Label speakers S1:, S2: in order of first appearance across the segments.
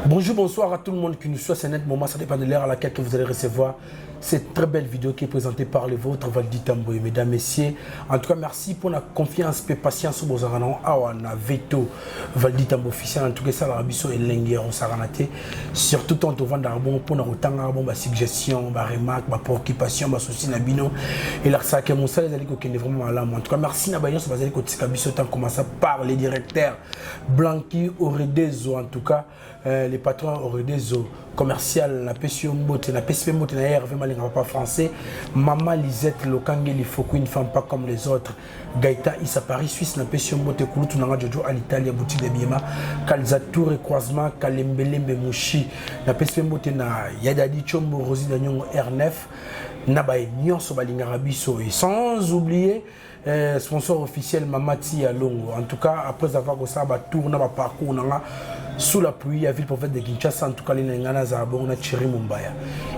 S1: Bonjour, bonsoir à tout le monde qui nous suit. C'est net moment, ça dépend de l'heure à laquelle vous allez recevoir cette très belle vidéo qui est présentée par le vôtre Valdi Tamboé. Mesdames, messieurs, en tout cas, merci pour la confiance et patience au Bozarano. Awana Veto Valdi Tambo officiel. En tout cas, ça la biso et l'enguer au Saranate. Surtout, on te vend d'arbon pour nous autant d'arbon, ma suggestion, ma remarque, ma préoccupation, ma souci, na bino. Et là, ça, que mon salaire, les amis, qui est vraiment malade. En tout cas, merci, Nabayon, ça va aller côté Kabiso, tant commence par les directeurs Blanqui, Oredezo, en tout cas. Les patrons auraient des eaux commerciales, la PSP Mbote, la PSP Mbote, la Hervé Malinga, papa français, Maman Lisette, Lokangeli, Foukou, une femme pas comme les autres, Gaïta, Issa Paris, Suisse, la PSP Mbote, Kouloutou, Nanga Jojo, à l'Italie, boutique de Biema, Kalzatour et Croisement, Kalembelembe Mouchi, la PSP Mbote, Yadadi Chombo, Rosi Dagnon, R9, Nabaye, Nyon, Sobalinga Rabiso, et sans oublier, sponsor officiel Mamati Alongo. En tout cas, après avoir tourné ma parcours, sous la pluie, à ville prophète de Kinshasa, en tout cas, on a Thierry Mumbaya.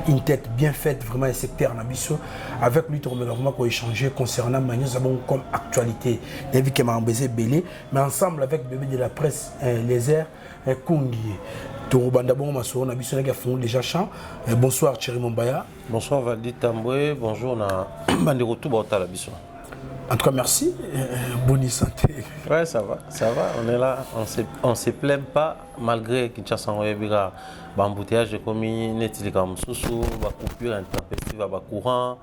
S1: Une tête bien faite, vraiment un secteur Nabiso. Avec lui, on a vraiment échangé concernant Magnos comme actualité. David Kemambézé Belé, mais ensemble avec bébé de la presse, les airs, Kungi. Déjà chant. Bonsoir Thierry Mumbaya.
S2: Bonsoir Valdi Tamboué, bonjour na Banderotou Bauta Labiso.
S1: En tout cas, merci. Bonne santé.
S2: Ouais, ça va, on est là, on se plaint pas, malgré Kinshasa, on a un embouteillage de commis, netili comme sous, coupure intempestive, courant,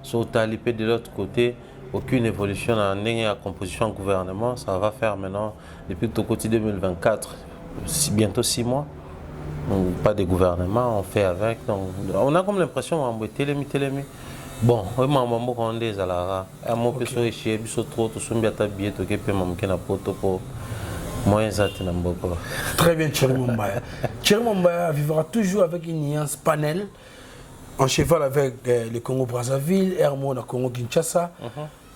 S2: sur talipé de l'autre côté, aucune évolution dans la composition du gouvernement, ça va faire maintenant, depuis le côté 2024, bientôt 6 mois. Donc, pas de gouvernement, on fait avec, donc, on a comme l'impression qu'on va télémi. Bon, oui, maman, on est à la moi, je suis chez Bisso trop, je suis bien habillé, je suis bien poto pour moi.
S1: Très bien, Thierry Mumbaya. Thierry Mumbaya vivra toujours avec une nuance panel, en cheval avec le Congo-Brazzaville, Hermo, le Congo-Kinshasa.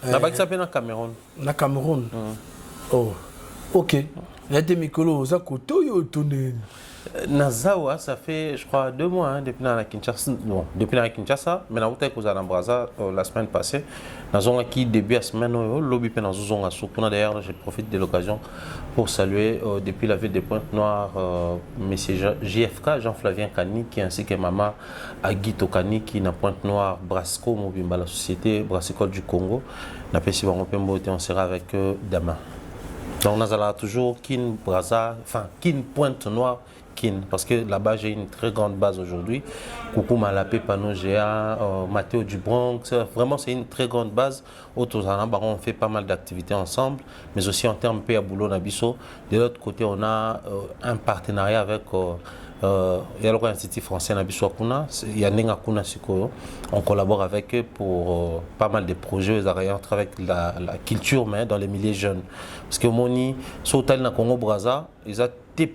S2: Là-bas, qui s'appelle le Cameroun.
S1: Le Cameroun. Oh, ok. Il y a des micros, ça coûte
S2: Nazawa, ça fait, je crois, 2 mois depuis la Kinshasa. Non, depuis la Kinshasa, mais on a été à Brazza la semaine passée. Nous avons qui début de la semaine, lobby d'ailleurs, je profite de l'occasion pour saluer depuis la ville de Pointe-Noire, M. JFK, Jean-Flavien Kani, qui ainsi que Maman Aguito Kani, qui est dans Pointe-Noire, Brasco, Mobimba, la société Brassicole du Congo. On sera avec eux demain. Donc, nous avons toujours Kin Brazza, enfin, Kin Pointe-Noire. Parce que là-bas, j'ai une très grande base aujourd'hui. Coucou Malapé, Pano Géa, Mathéo du Bronx. Vraiment, c'est une très grande base. On fait pas mal d'activités ensemble, mais aussi en termes de boulot Nabiso. De l'autre côté, on a un partenariat avec l'Institut français Nabiso Akuna. Il y a Nenga Kuna Sikoyo. On collabore avec eux pour pas mal de projets avec la culture, mais dans les milieux jeunes. Parce que Moni, Sotal na Congo Brazza, ils ont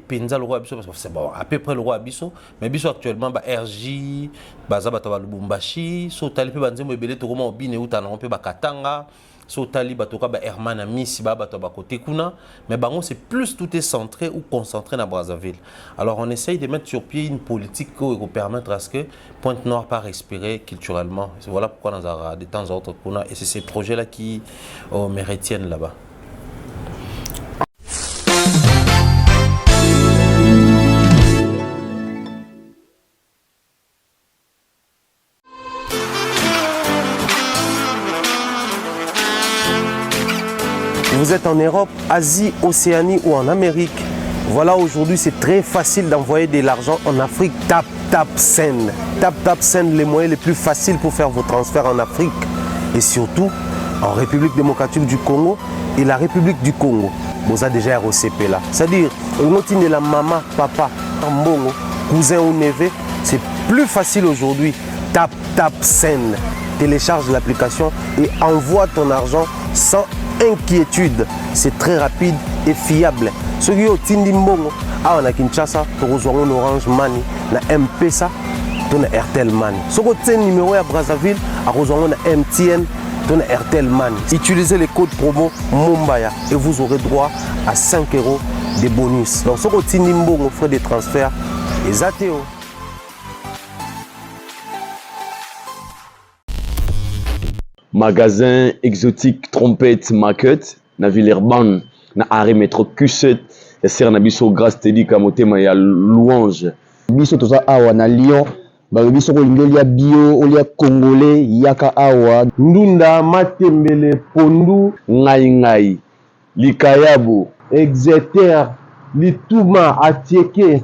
S2: penza le roi Abisso parce que c'est bon à peu près le roi Abisso mais Abisso actuellement RJ baza bato ba Lubumbashi so tali pe banzembo ebele to koma obine uta na pe ba Katanga so tali bato ka ba Hermana Misi ba bato ba côté kuna mais bango c'est plus tout est centré ou concentré dans Brazzaville. Alors on essaye de mettre sur pied une politique qui va permettre à ce que Pointe-Noire pas respirer culturellement. Voilà pourquoi nous avons de temps en temps kuna et c'est ces projets là qui me retiennent là-bas.
S3: Vous êtes en Europe, Asie, Océanie ou en Amérique. Voilà, aujourd'hui, c'est très facile d'envoyer de l'argent en Afrique. Tap Send. Tap Send, les moyens les plus faciles pour faire vos transferts en Afrique. Et surtout, en République démocratique du Congo et la République du Congo. Vous avez déjà ROCP là. C'est-à-dire, de la maman, papa, mbongo, cousin ou neveu, c'est plus facile aujourd'hui. Tap Send. Télécharge l'application et envoie ton argent sans inquiétude. C'est très rapide et fiable. Ceux qui ont Tindi Mbongo, on a Kinshasa, on a Orange Money, on a M-Pesa, on a Airtel Money. Ceux qui ont numéro à Brazzaville, on a MTN, on a Airtel Money. Utilisez le code promo Mumbaya et vous aurez droit à 5 € de bonus. Donc ceux qui ont Tindi Mbongo, frais de transfert, les ATO.
S4: Magasin exotique trompette market na Villeurbanne na arrêt métro Q7 sœur na biso grâce tedi kamotema ya louange biso toza awa na Lyon ba biso ko lingolia bio olia congolais yaka awa
S3: Ndunda Matembele Pondu
S4: ngai likayabu
S3: Exeter Lituma Atieke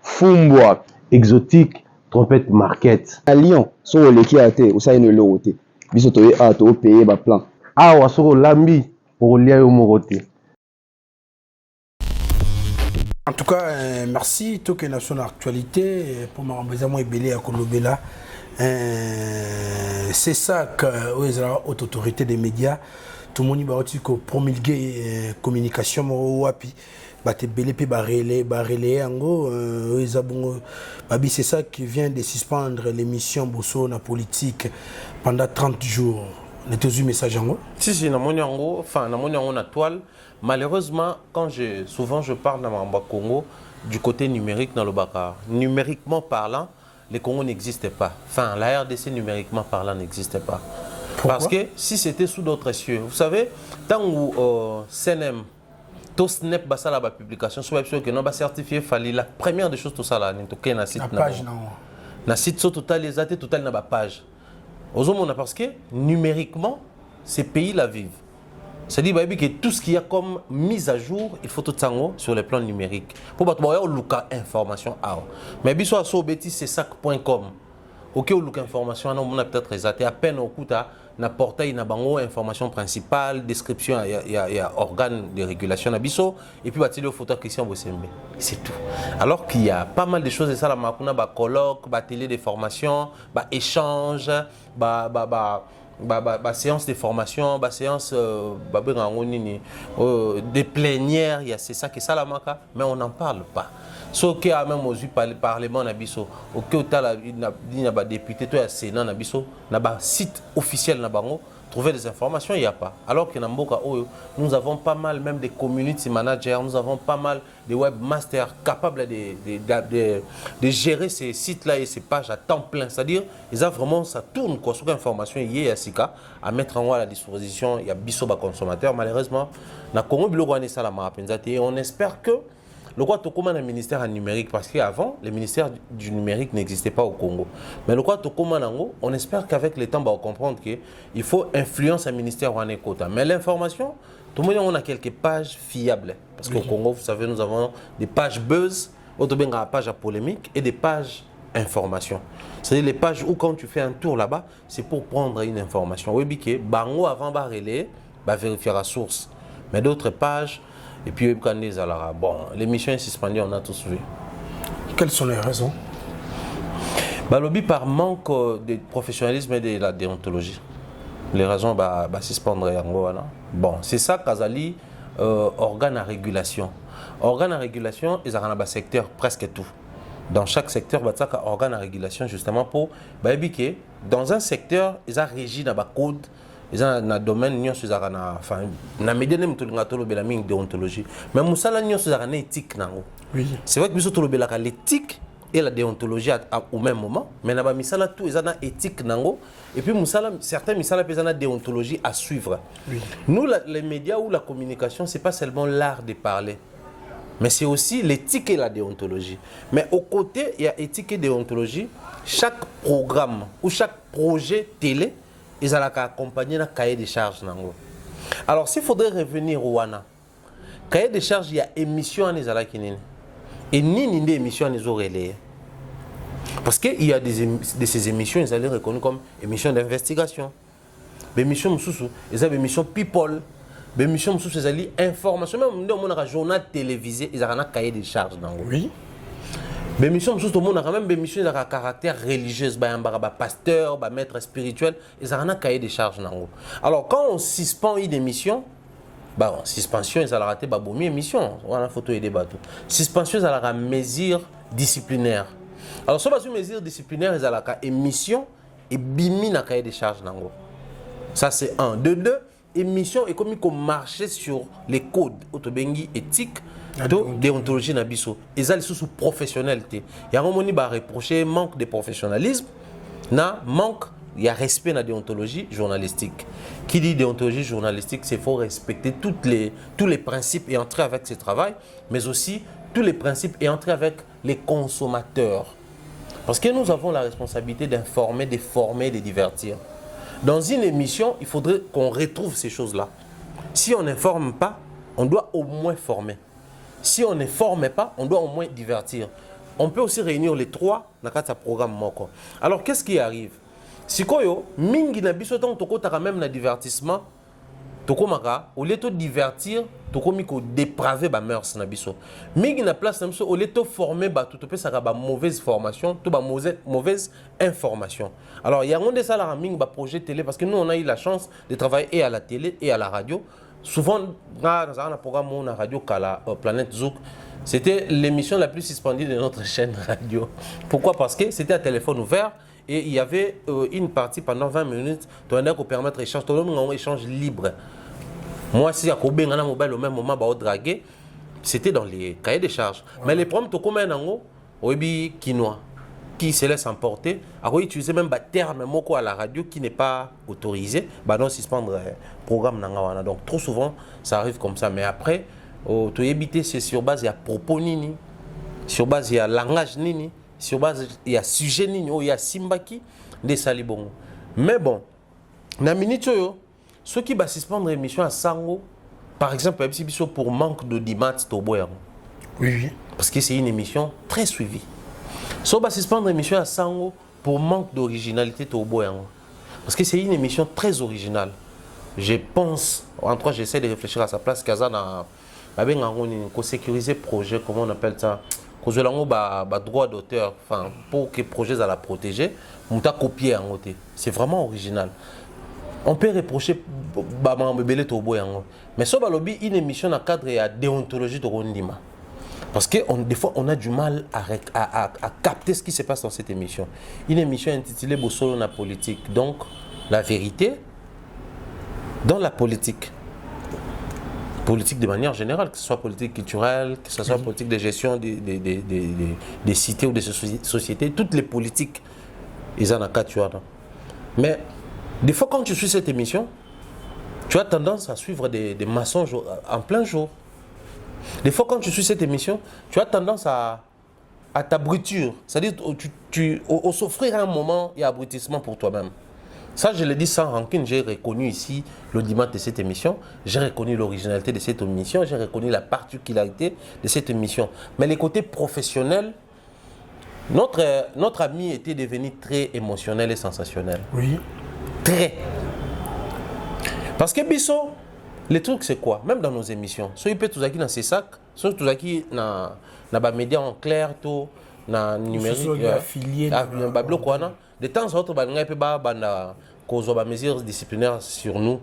S4: fumbwa
S3: Exotique Trompette Market
S4: à Lyon so oleki ate osali no lote biso toye a to payer ba plan
S3: awa soko lambi olia yo morote.
S1: En tout cas, merci. Tout que nation actualité pour ma besoin et belé à Kolobela. C'est ça que les autorités des médias, tout le monde va dire que promulguer communication au wapi, te belé pe barrelé ango, c'est ça qui vient de suspendre l'émission Bosso na politique pendant 30 jours. N'était-ce message en haut?
S2: Si, dans mon yango, enfin, dans mon yango na toile. Malheureusement, souvent je parle dans le Congo du côté numérique dans le Baka. Numériquement parlant, les Congo n'existent pas. Enfin, la RDC numériquement parlant n'existe pas.
S1: Pourquoi?
S2: Parce que si c'était sous d'autres cieux, vous savez, tant où CNM, tout snap basa la publication, soit sûr que non ba certifié fallait la première des choses tout ça là, n'importe quel site.
S1: La page non.
S2: Na site sur total les athées total na ba page. Aujourd'hui, parce que numériquement, ces pays la vivent. C'est-à-dire que tout ce qu'il y a comme mise à jour, il faut tout ça sur les plans numériques. Pour que vous ayez information. Mais bien sûr, sur bêtise, c'est sac.com. Ok, vous avez information, on a peut-être réservé à peine au coup na portail na bango information principale, description, il y a organes de régulation na biso et puis bâti le photo Christian Bossembe. C'est tout. Alors qu'il y a pas mal de choses et ça la makuna ba colloque, ba télé de formation, ba échange, séance de formation, séance des plénières, c'est ça qui est ça la marque, mais on n'en parle pas. Ce qui a même aux yeux parlement nabiso, au cas où il y a des députés, il y a Sénat nabiso, il y a un site officiel nabango, trouver des informations, il n'y a pas. Alors que nous avons pas mal même des community managers, nous avons pas mal de webmasters capables de gérer ces sites-là et ces pages à temps plein. C'est-à-dire, ils ont vraiment, ça tourne quoi, sur l'information, il y a Sika à mettre en haut à la disposition, il y a Bissoba consommateur. Malheureusement, na Congo et on espère que le quoi tu commandes un ministère en numérique parce qu'avant, le ministère du numérique n'existait pas au Congo. Mais le quoi tu commandes en haut, on espère qu'avec le temps, on va comprendre qu'il faut influence un ministère en écota. Mais l'information, tout le monde on a quelques pages fiables. Parce qu'au Congo, vous savez, nous avons des pages buzz, des pages polémiques et des pages information. C'est-à-dire les pages où quand tu fais un tour là-bas, c'est pour prendre une information. Oui, biké, bango avant de relayer, vérifier la source. Mais d'autres pages. Et puis, bon, l'émission est suspendue, on a tous vu.
S1: Quelles sont les raisons?
S2: Lobby par manque de professionnalisme et de la déontologie. Les raisons, suspendre. Bon, c'est ça, Kazali, organe à régulation. Organe à régulation, ils ont un secteur presque tout. Dans chaque secteur, il y a un organe à régulation justement pour. Dans un secteur, ils ont régi dans le code. Ils ont un domaine, enfin, na média nem tolunga tolobela mingi déontologie. Mais musala nyonso za éthique nango. Oui. C'est vrai que biso tolobela ka l'éthique et la déontologie au même moment, mais na ba misala tout ils ont éthique nango et puis musala certains misala ils ont la déontologie à suivre. Oui. Nous les médias ou la communication, c'est pas seulement l'art de parler. Mais c'est aussi l'éthique et la déontologie. Mais au côté, il y a éthique et déontologie. Chaque programme ou chaque projet télé ils ont accompagné le cahier de charges. Alors, s'il faudrait revenir au WANA, cahier de charges, il y a émission à Nizala Kinine. Et ni des émissions à Nizorele. Parce qu'il y a de ces émissions, ils sont reconnues comme émissions d'investigation. Des émissions, ils ont des émissions people. Des émissions, ils ont des informations. Même dans un journal télévisé, ils ont un cahier de charges. Oui. Les missions, tout le monde a même des missions à caractère religieux, pasteur, maître spirituel, ils ont un cahier de charges. Alors, quand on suspend une émission, suspension, ils ont raté une émission. On a photo et débat. Suspension, ils ont une mesure disciplinaire. Alors, sur une mesure disciplinaire, ils ont une émission et bimi un cahier de charges. Ça, c'est un. De deux, émission et comme il marche sur les codes autobengi éthiques. Déontologie na biso ezali sous professionnalité. Il y a un moment reprocher manque de professionnalisme, na manque il y a respect dans la déontologie journalistique. Qui dit déontologie journalistique, c'est qu'il faut respecter tous les principes et entrer avec ce travail, mais aussi tous les principes et entrer avec les consommateurs. Parce que nous avons la responsabilité d'informer, de former, de divertir. Dans une émission, il faudrait qu'on retrouve ces choses-là. Si on n'informe pas, on doit au moins former. Si on ne forme pas, on doit au moins divertir. On peut aussi réunir les trois dans un programme. Alors, qu'est-ce qui arrive? Si koyo, mingi na biso tant toko taka même na divertissement, toko maka, au lieu de divertir, toko miko dépraver ba mœurs na biso. Mingi na place na biso, au lieu de former ba tout pe saka ba mauvaise formation, tout ba mauvaise information. Alors il y a un des salariés mingi ba projet télé parce que nous on a eu la chance de travailler et à la télé et à la radio. Souvent dans un programme on a radio Kala Planète Zouk, c'était l'émission la plus suspendue de notre chaîne radio. Pourquoi? Parce que c'était à téléphone ouvert. Et il y avait une partie pendant 20 minutes, tu as pour permettre l'échange, tu as un échange libre. Moi, si je suis mobile au même moment, c'était dans les cahiers de charges. Mais les problèmes, tu as quinoa, qui se laisse emporter, à utiliser même des termes à la radio qui n'est pas autorisé, non suspendre le programme. Donc trop souvent, ça arrive comme ça. Mais après, tu éviter, c'est sur base, il y a propos nini, sur base, il y a langage nini. Sur base, il y a sujet nino, il y a simbaki, des salibons. Mais bon, na minute ceux qui va suspendre l'émission à Sango, par exemple, pour manque d'audimat,
S1: Oui.
S2: parce que c'est une émission très suivie. Ceux qui va suspendre l'émission à Sango pour manque d'originalité, parce que c'est une émission très originale. Je pense, en tout cas, j'essaie de réfléchir à sa place, Kazana, sécuriser projet, comment on appelle ça? Droit d'auteur, pour que le projet soit protégé, on a copié en côté. C'est vraiment original. On peut reprocher mais ça c'est une émission dans cadre de déontologie de Rondima. Parce que des fois on a du mal à capter ce qui se passe dans cette émission. Une émission intitulée Bossolo na politique. Donc la vérité dans la politique. Politique de manière générale, que ce soit politique culturelle, que ce soit politique de gestion des cités ou des sociétés, toutes les politiques, ils en ont qu'à tuer. Mais des fois, quand tu suis cette émission, tu as tendance à suivre des mensonges en plein jour. Des fois, quand tu suis cette émission, tu as tendance à t'abrutir. C'est-à-dire, au s'offrir un moment, il y a abrutissement pour toi-même. Ça, je le dis sans rancune, j'ai reconnu ici l'audimat de cette émission, j'ai reconnu l'originalité de cette émission, j'ai reconnu la particularité de cette émission. Mais les côtés professionnels, notre ami était devenu très émotionnel et sensationnel.
S1: Oui.
S2: Très. Parce que Bisso, le truc c'est quoi? Même dans nos émissions, soit il peut tout dans ses sacs, soit tout dans les médias en clair, tout, dans le numérique,
S1: affilié.
S2: de temps en temps, on a des mesures disciplinaires sur nous.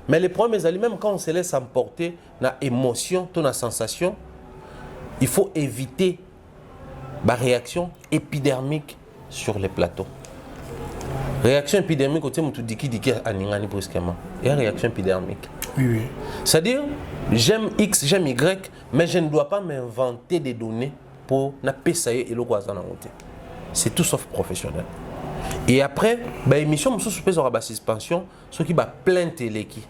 S2: Mais les problèmes, même quand on se laisse emporter dans l'émotion, dans la sensation, il faut éviter la réaction épidermique sur les plateaux. Réaction épidermique, il y a une réaction épidermique.
S1: Oui.
S2: C'est-à-dire, j'aime X, j'aime Y, mais je ne dois pas m'inventer des données pour ne pas essayer et le c'est tout sauf professionnel. Et après, l'émission, je suis sur la suspension, ceux qui plaindre l'équipe.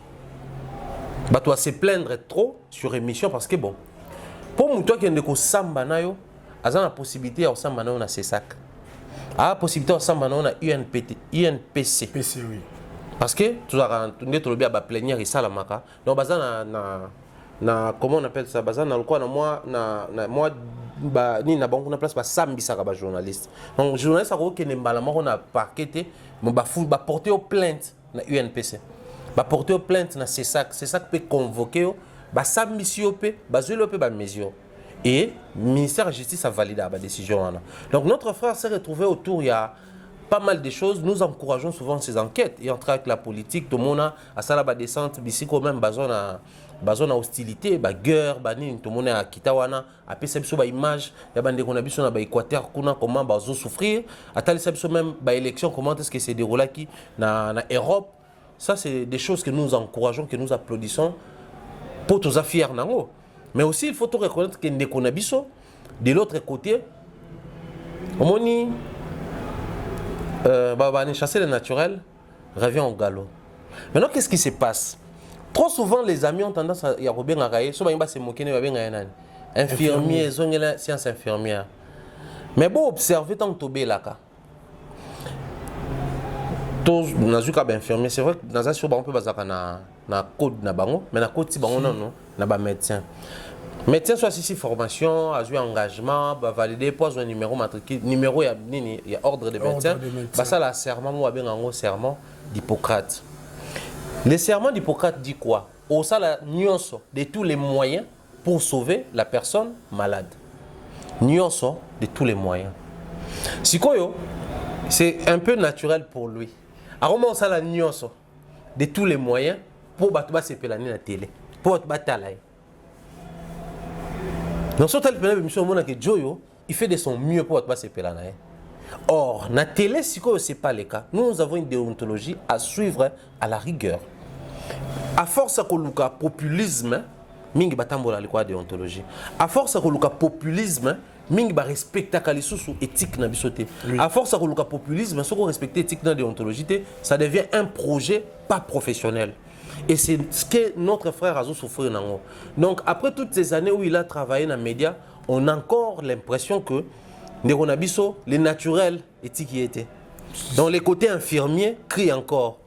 S2: Tu se plaindre trop sur l'émission parce que bon, pour moi, qui est samba nayo, la possibilité de samba nayo na CESAC. La possibilité de samba nayo na UNPC.
S1: PC, oui.
S2: Parce que tu as le à plénière et ça la maka. Donc comment on appelle ça? Bazan na le quoi na moi ni na banque na place ba sambi ça ba journaliste. Donc journaliste a que ne mbala moko na parquet ba porter aux plaintes na UNPC. Ba porter aux plaintes na CESAC peut convoquer ba sambi si opé ba zulo opé ba mesure. Et le ministère de la Justice a validé la décision. Donc notre frère s'est retrouvé autour, il y a pas mal de choses. Nous encourageons souvent ces enquêtes et entrer avec la politique. Tout le monde a ça la descente, ici quand même besoin de hostilité, guerre, tout le monde a Kitawana, a perception de image, il y a des conditions dans l'Équateur, comment ils souffrir, à tel même élection, comment est-ce que c'est déroulé qui dans l'Europe. Ça c'est des choses que nous encourageons, que nous applaudissons pour tous les fiers. Mais aussi il faut reconnaître que de l'autre côté, chasser le naturel revient au galop. Maintenant, qu'est-ce qui se passe? Trop souvent, les amis ont tendance à bien railler. Souvent, ils se moquer de infirmier, ils ont la science infirmière. Mais bon, observer tant que tu es là. Tous nazuka infirmier, c'est vrai que dans un sur on peut baser na code na bango, mais na code si bango non na ba médecin. Médecin soit ici formation, a joué engagement, va valider pose un numéro matricule, numéro il y a ordre de médecin. Bah ça la serment moi bien en serment d'Hippocrate. Le serment d'Hippocrate dit quoi? Au ça la nuance de tous les moyens pour sauver la personne malade. Nuance de tous les moyens. Sikoyo, c'est un peu naturel pour lui. Alors, on a la nuance de tous les moyens pour battre se pélaner la télé, pour battre la. Dans ce cas, il fait de son mieux pour battre se pélaner. Or, la télé, ce n'est pas le cas. Nous avons une déontologie à suivre à la rigueur. À force de le populisme, mingi batambola la déontologie. À force de le populisme, mingi ba respecta kalisusu éthique na bisoté. À force de le populisme, ce qu'on respecte éthique na déontologie, ça devient un projet pas professionnel. Et c'est ce que notre frère a souffert. Donc après toutes ces années où il a travaillé dans les médias, on a encore l'impression que les naturels éthiques y étaient. Donc les côtés infirmiers crient encore.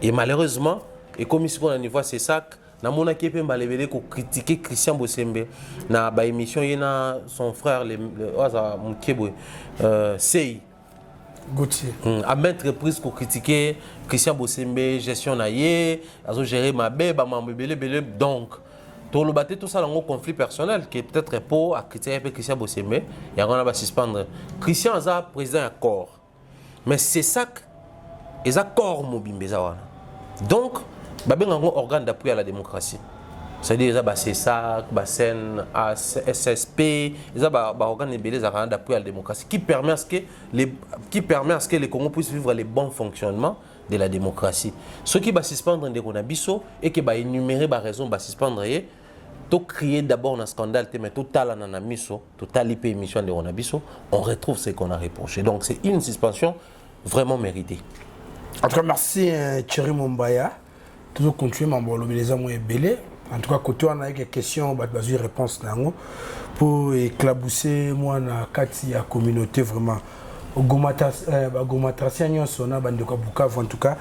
S2: Et malheureusement, et comme ici on a niveau c'est ça, na mona kepe mbalebele ko critiquer Christian Bosembe na ba émission yena son frère le Mukebo Sei
S1: Gauthier
S2: à maintes reprises ko critiquer Christian Bosembe gestion na yé azo gérer ma ba mambebele bele donc tout le battre tout ça dans un conflit personnel qui est peut-être pour à critiquer Christian Bosembe et on va suspendre Christian Aza président à corps mais c'est ça les accords mobimbe zawana donc il y a un organe d'appui à la démocratie. C'est-à-dire que c'est ça, SSP, il y a un organe d'appui à la démocratie qui permet à ce que les Congos puissent vivre les bons fonctionnements de la démocratie. Ce qui va suspendre des Konabiso et qui va énumérer les raisons de suspendre, tout créer d'abord un scandale, mais total en anamiso, total IP émission de Konabiso, on retrouve ce qu'on a reproché. Donc c'est une suspension vraiment méritée.
S1: En tout cas, merci Thierry Mombaya. Toujours continuer à mobiliser mon belé. En tout cas, côté on a des questions, des réponses pour éclabousser moi na kati ya communauté vraiment. Gomatracien sona bandeko Bukavu en tout cas.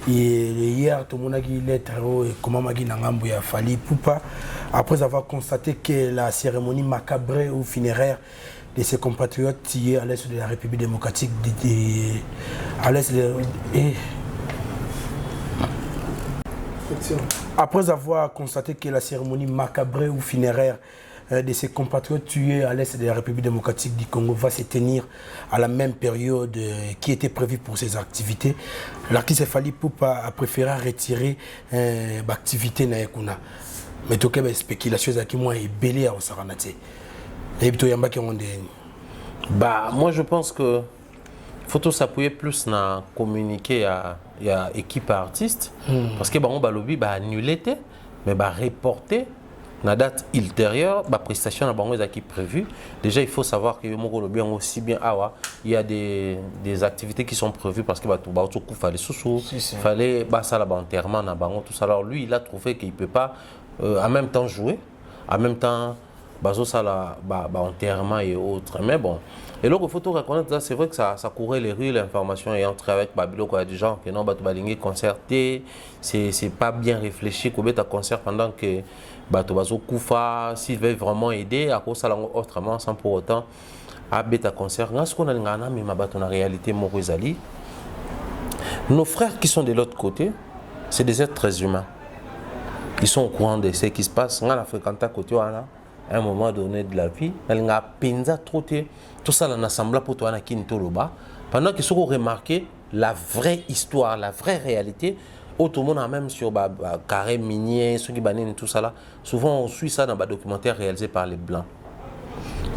S1: Et hier tout le monde a dit lettre et comment magi nangambo ya Fally Ipupa après avoir constaté que la cérémonie macabre ou funéraire de ses compatriotes tués à l'est de la République démocratique à l'est de Après avoir constaté que la cérémonie macabre ou funéraire de ses compatriotes tués à l'est de la République démocratique du Congo va se tenir à la même période qui était prévue pour ses activités, l'artiste Fally Ipupa a préféré retirer l'activité na ekuna. Mais tout cas, spéculation qui moi est belé à Osaranate.
S2: Moi je pense que faut tout s'appuyer plus na communiquer à équipe artiste parce que on balobi annulé mais reporter la date ultérieure la prestation na bango qui prévue. Déjà il faut savoir que bien aussi bien il y a des activités qui sont prévues parce que fallait sous fallait ça là enterrement na bango tout ça. Alors lui il a trouvé qu'il peut pas en même temps jouer en même temps enterrement et autres. Mais bon, et là il faut tout reconnaître, c'est vrai que ça courait les rues, l'information est entrée avec Babilo, quoi, du genre que non, concerté, c'est pas bien réfléchi, qu'on met à concert pendant que Bato Koufa, s'il veut vraiment aider, à cause de ça autrement, sans pour autant, à bêta concert. Ce qu'on a mais ma bateau en réalité, Morizali, nos frères qui sont de l'autre côté, c'est des êtres humains. Ils sont au courant de ce qui se passe. On a fréquenté à côté, à un moment donné de la vie, on a penza trotté tout ça dans l'assemblée pour toi qui n'toloba. Pendant qu'ils sont remarqué la vraie histoire, la vraie réalité, tout le monde a même sur carré minier, ceux qui banissent tout ça là. Souvent on suit ça dans les documentaires réalisés par les blancs.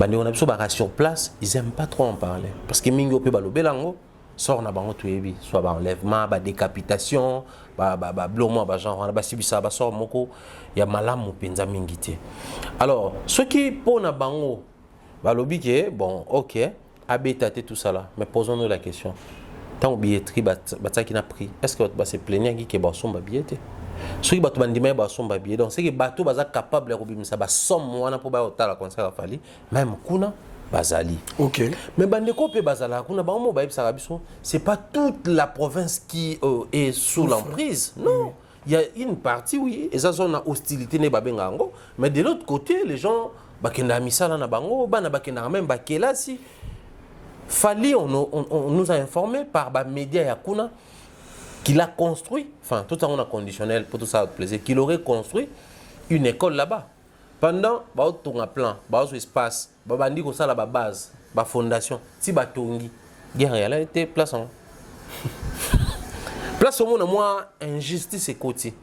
S2: On a sur place, ils n'aiment pas trop en parler parce que mingo pe balo belango sort na bango tuebi, soit enlèvement, décapitation, blomo genre on a sibisa sort moko ya malamu penza mingité. Alors, ce qui pour na bango balobi que bon, OK, abétaté tout ça là. Mais posons-nous la question. Tant que billetterie, qui n'a pris, est-ce que va se plaigner qui est son billetté? Ceux qui battent bandima ba son billet. Donc c'est que bateau baza capable de robim ça ba somme wana pour ba hôtel concert a fallu même kuna bazali.
S1: OK.
S2: Mais bandeko pe bazala kuna ba mo ba ibsa biso, c'est pas toute la province qui est sous l'emprise. Non. Il y a une partie oui, et ça zone hostilité ne ba bengango, mais de l'autre côté les gens ba kenda misala na bango, ba na ba kenda même ba kelasi. Fali on nous a informé par les médias Yakuna qu'il a construit, enfin tout en conditionnel pour tout ça plaisir, qu'il aurait construit une école là-bas. Pendant tout un plan, tout espace, bandi ko ça la base, la fondation, si batongi, guerre elle a été place en place au monde moi injustice et côté.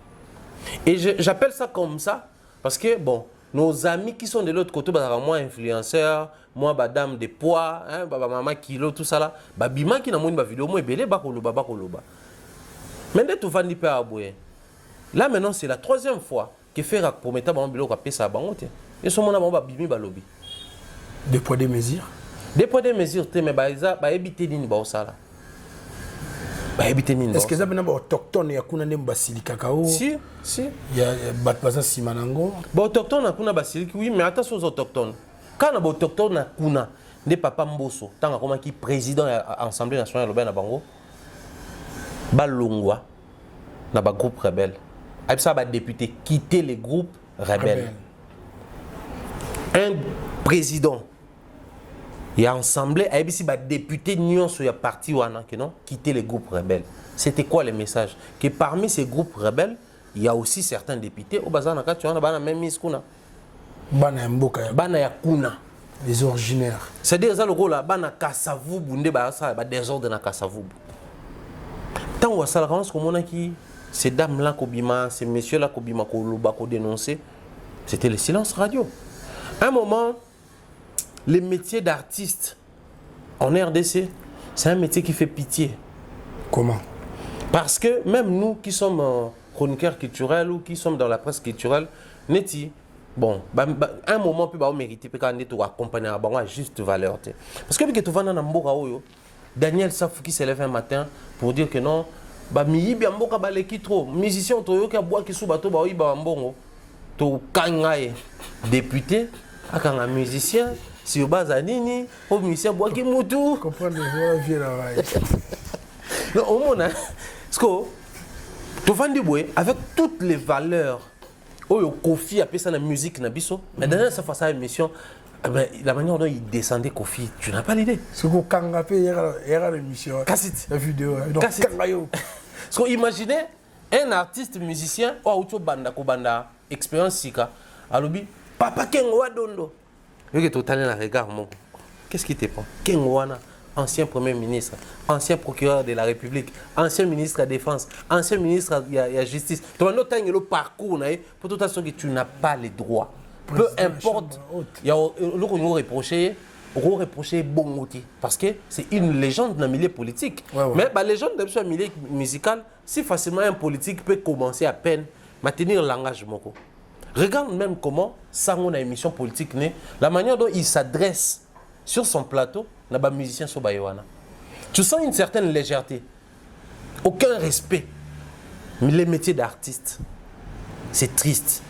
S2: Et j'appelle ça comme ça parce que bon, nos amis qui sont de l'autre côté, moi influenceurs, moi dame de poids, hein, maman kilo tout ça là, bima qui n'a moins de vidéo, moi belé bakoloba. Maintenant tout va pas abouer. Là maintenant c'est la troisième fois que faire pour mettre mon biloko à pesa bangote. Et ce moment là bimi balobi.
S1: Des poids des mesures.
S2: Des poids des mesures te mais ba éviter nini ba osala. Ba éviter nini.
S1: Est-ce que ça bena ba autochtone ya kuna ne basili kakao?
S2: Si.
S1: Il y a batbaza simanango.
S2: Ba autochtone na kuna basili oui mais attention aux autochtones. Quand na ba autochtone na kuna ne papa Mbosso tant comme qui président de l'Assemblée nationale na bango. Balongwa na ba groupe rebelle. Avec ça, les députés quitter les groupes rebelles. Un président, il a assemblé, il y a des députés qui sur parti quitter les groupes rebelles. C'était quoi le message? Que parmi ces groupes rebelles, il y a aussi certains députés au bazar tu as même mis kuna.
S1: Bana
S2: ya kuna.
S1: Les originaires.
S2: C'est-à-dire ça le rôle là, bana kasavu bunde ba ça ba désordre na kasavu. Tant on ça la comme on a qui ces dames-là, ces messieurs-là, qui ont dénoncé, c'était le silence radio. À un moment, les métiers d'artiste en RDC, c'est un métier qui fait pitié.
S1: Comment?
S2: Parce que même nous qui sommes chroniqueurs culturels ou qui sommes dans la presse culturelle, bon, un moment, on mérite de accompagner à juste valeur. Parce que tu vas dans un Daniel Safou qui se lève un matin pour dire que non, mi bien mboka baleki trop musicien to yoka bois ki sou bato ba oyiba mbongo to kangaye député akanga musicien si obaza nini o musicien bois ki mutu
S1: comprendre voilà vieux là
S2: non au monde parce que to vandi boy avec toutes les valeurs oyo Kofi appelle ça la musique na biso mais dans sa face à émission la manière dont il descendait Kofi, tu n'as pas l'idée.
S1: Ce qu'on kangapé hier l'émission.
S2: Cassit.
S1: La vidéo.
S2: Donc kangayo. Parce qu'on imaginait un artiste musicien ou auto banda ko banda expérience sika alobi papa kengo wadondo. Yoke total na regard mon. Qu'est-ce qui te prend? Kengo wana ancien premier ministre, ancien procureur de la République, ancien ministre de la Défense, ancien ministre de la Justice. Tu as le parcours pour toute façon que tu n'as pas les droits. Peu importe, il y a le qu'on reproché bon outil parce que c'est une légende dans le milieu politique.
S1: Ouais.
S2: Mais la légende dans le milieu musical, si facilement un politique peut commencer à peine à tenir l'engagement. Regarde même comment ça on a une émission politique la manière dont il s'adresse sur son plateau, na ba musicien so bayoana. Tu sens une certaine légèreté, aucun respect. Mais les métiers d'artiste, c'est triste.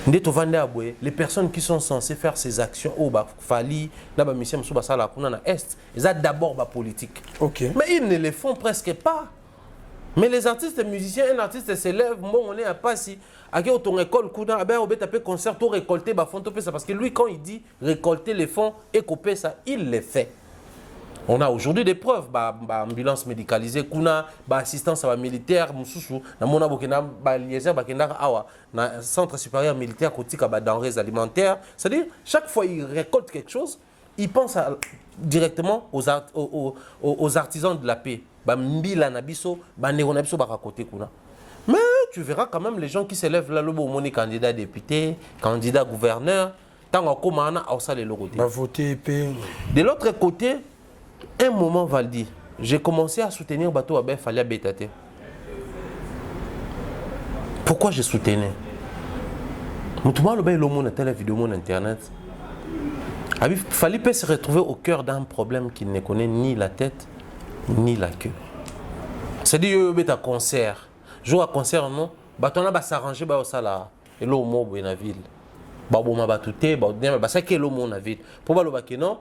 S2: Les personnes qui sont censées faire ces actions au Fali, ils ont d'abord la politique.
S1: Okay.
S2: Mais ils ne les font presque pas. Mais les artistes et musiciens, un artiste s'élève, bon, on est à Passy, à ton école, on taper concert, tout récolter, parce que lui, quand il dit récolter les fonds et couper ça, il les fait. On a aujourd'hui des preuves, ambulance médicalisée, assistance à la militaire, centre supérieur militaire, denrées alimentaires. C'est-à-dire, chaque fois qu'il récolte quelque chose, il pense directement aux artisans de la paix. Mais tu verras quand même les gens qui s'élèvent là, le candidat député, candidat gouverneur, tant qu'on a les logos. De l'autre côté, un moment, Valdi, j'ai commencé à soutenir Bateau Abel Falia Bétate. Pourquoi je soutenais? Je suis allé voir la vidéo sur Internet. Il fallait se retrouver au cœur d'un problème qui ne connaît ni la tête ni la queue. C'est-à-dire que tu as un concert. Jour à concert, non, tu vas s'arranger au salaire. Et là, au dans la ville. Pour non,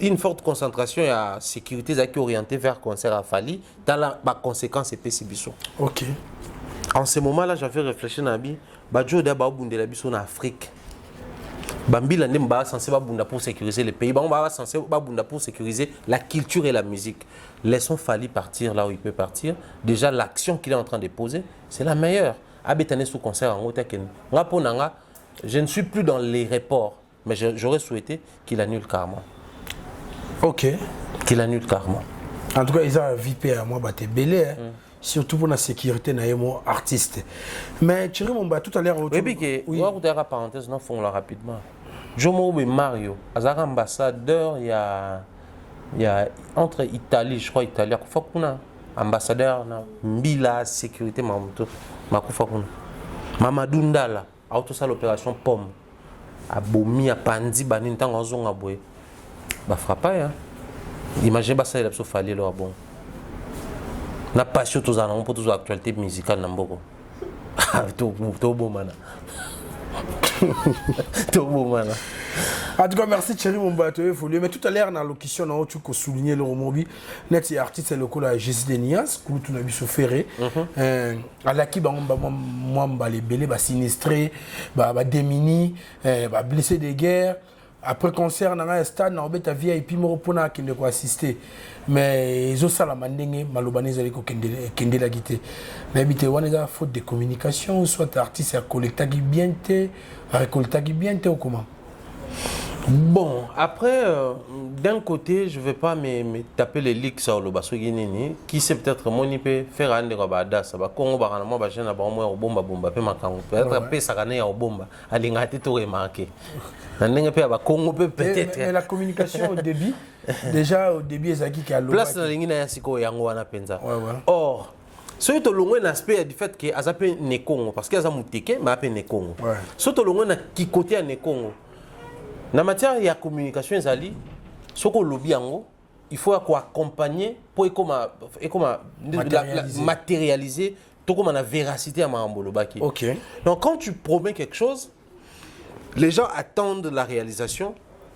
S2: une forte concentration et la sécurité qui est orientée vers le concert à Fali, dans la conséquence, c'est PCBisson.
S1: Ok.
S2: En ce moment-là, j'avais réfléchi à Nabi, Badjo d'abord bundé la biso en Afrique. Bambi l'année m'a censé bunda pour sécuriser le pays, bamba censé bunda pour sécuriser la culture et la musique. Laissons Fali partir là où il peut partir. Déjà l'action qu'il est en train de poser, c'est la meilleure. Abetane sous concert en Otaken. Je ne suis plus dans les reports, mais j'aurais souhaité qu'il annule carrément.
S1: Ok.
S2: Qu'il annule carrément.
S1: En tout cas, ils ont VIP à moi, c'est belé. Surtout pour la sécurité de artiste. Mais Thierry Momba, tout à l'heure...
S2: Oui, oui, oui. On va parenthèse, non, font rapidement. Jomo et Mario, Azar ambassadeur, il y a entre Italie, je crois, Italie, ambassadeur, Mbila, sécurité, Mamadou Ndala, auto ça l'opération Pomme. Abomi, à Pandi, Banintan, en zone à Boué. Bah, frappe, hein. Imaginez ça, il a fallu là, bon. Na passion tous en pour toute actualité musicale n'amboko. Tout beau mana. Tout beau mana.
S1: En tout cas, merci Thierry Momba, tu as évolué. Mais tout à l'heure, dans la locution, tu as souligné le romobi. Net artiste, c'est le coup de Jésus de Nias, que tu as vu se faire. À la qui, moi, les belés, sinistrés, démunis, blessés de guerre. Après concert, dans un stade, on a vu et puis on qui ne peut assister. Mais ils ont ça la mandenge, malobanese avec kende la guité. Mais habité, on a faute de communication, soit artiste a collecté bien, récolté bien, ou comment?
S2: Bon, après, d'un côté, je ne vais pas me taper les leaks sur le basso guinéen, qui sait peut-être moi ni peut faire un des rabada, ça va Congo barana ba jeune ba moi au bomba pe makango peut-être pe sakane au bomba alinga te to remarquer. Nandenge pe ba Congo peut-être.
S1: Mais la communication au début, déjà au début ezaki ki aloba.
S2: Place na lingi na yasiko yango wana penza. Or, ce to longo na aspect du fait que azape ne Congo parce que azamuteke ma pe ne Congo. Ce to longo na ki côté ne Congo. Na matière de communication, ce qu'on lobby il faut accompagner pour matérialiser comme la véracité à Marambolo Baki.
S1: Okay.
S2: Donc quand tu promets quelque chose, les gens attendent la réalisation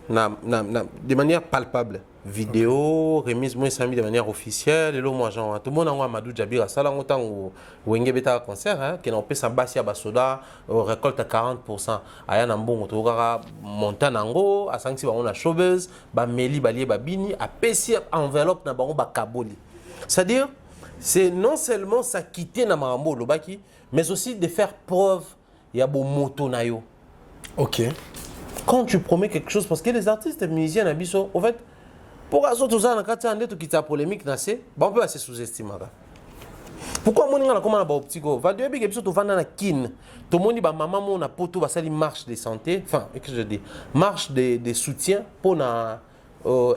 S2: de manière palpable. Vidéo, remise moi de manière officielle et là moi genre tout le monde a Amadou Djabira ça là autant où Wenge beta concert qui n'ont pas sa basse à Basoda récolte à 40% aya na mbongo to kaka montanango à 5 on a showbiz ba meli balié babini a pesi enveloppe na bango ba kaboli. C'est-à-dire c'est non seulement s'acquitter na Marambo Lobaki mais aussi de faire preuve ya bo moto na yo.
S1: OK.
S2: Quand tu promets quelque chose parce que les artistes musiciens na biso en fait pour tout ça, quand on polémique, on peut se sous-estimer. Pourquoi on a comment on petit go? Va dire que tu vas dans la kin. Tout le monde dit maman mon a poto va ça marche de santé, enfin qu'est-ce que je dis? Marche de soutien pour na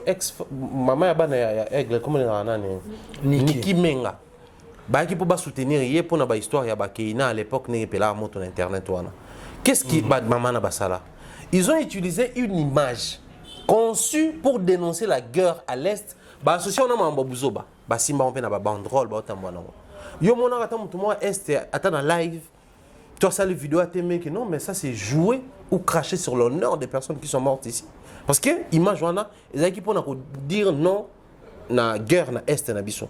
S2: ex maman ya bana ya aigle comment on a Niki Menga. Ba qui pour soutenir hier pour na ba histoire ya ba Keina à l'époque n'est pas là moto internet wana. Qu'est-ce qui ba maman na ba ça là? Ils ont utilisé une image conçu pour dénoncer la guerre à l'est, bah associé on a un babuzoba, bah simba on peut na ba banderole, bah autant bon. Yo mon attend tout moi est attend en live. Tu as ça les vidéos à t'aimer que non mais ça c'est jouer ou cracher sur l'honneur des personnes qui sont mortes ici. Parce que image wana, les équipes on a dire non na guerre na est na biso.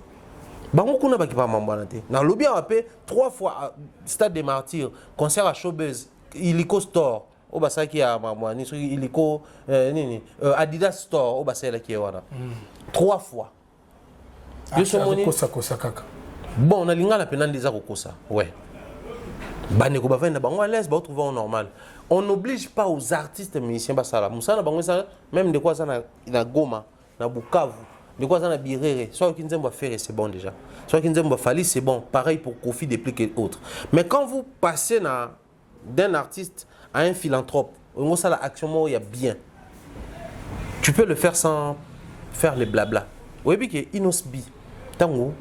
S2: Bah on connaît pas qui pas mambana té. Na lobby a appelé 3 fois stade des martyrs, concert à Showbiz, Illico Store. Au basa qui a mamani sur Illico Adidas Store au basa qui est wana 3 fois. Bon on a linga la peine des akokosa ouais bane ko ba venda bango à l'aise ba trouver en normal. On n'oblige pas aux artistes musiciens basala musala bango ça même de quoi ça na Goma na Bukavu de quoi ça na Birere soit qui nzemba faire c'est bon déjà soit qui nzemba Fali c'est bon pareil pour Kofi des plus que autres. Mais quand vous passez d'un artiste à un philanthrope, on ça l'action il y a bien. Tu peux le faire sans faire les blabla. Oui bien que Inosbi tango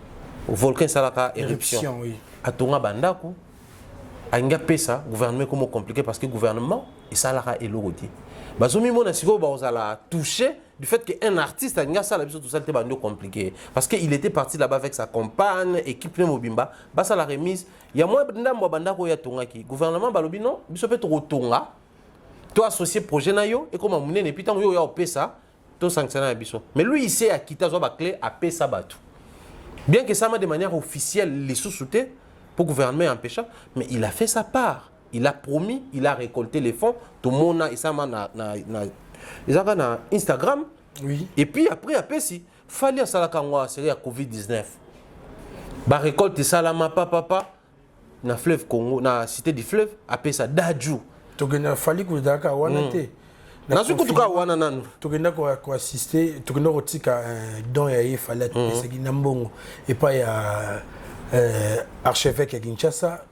S2: volcan salaka éruption.
S1: Oui.
S2: A tonga bandako a nga pesa gouvernement comment compliqué parce que gouvernement et ça l'a élogé. Bazomi mona siko bazala touché du fait qu'un artiste a ngasa la biso tout ça c'était bando compliqué parce qu'il était parti là-bas avec sa compagne équipe Mobimba basa la remise il y a moins ndambo banda ko ya tongaki gouvernement balobi non biso peut tonga toi associé projet na yo et comme amune ne pitan yo ya opesa to sanctionner biso mais lui il sait à quitter zo ba clé à pesa batu bien que ça m'a de manière officielle les sous-soutés pour gouvernement empêcha mais il a fait sa part. Il a promis, il a récolté les fonds. Tout le monde a Instagram.
S1: Oui.
S2: Et puis après, il fallait que la COVID-19. Bah récolte salama papa na fleuve Congo, na cité du fleuve, après ça Dadju.
S1: Tu as fallu que tu aies
S2: na suku tuka wana nanu.
S1: Tu as assister, tu as retika don ya il fallait que tu nambongo et pas ya archevêque à Kinshasa,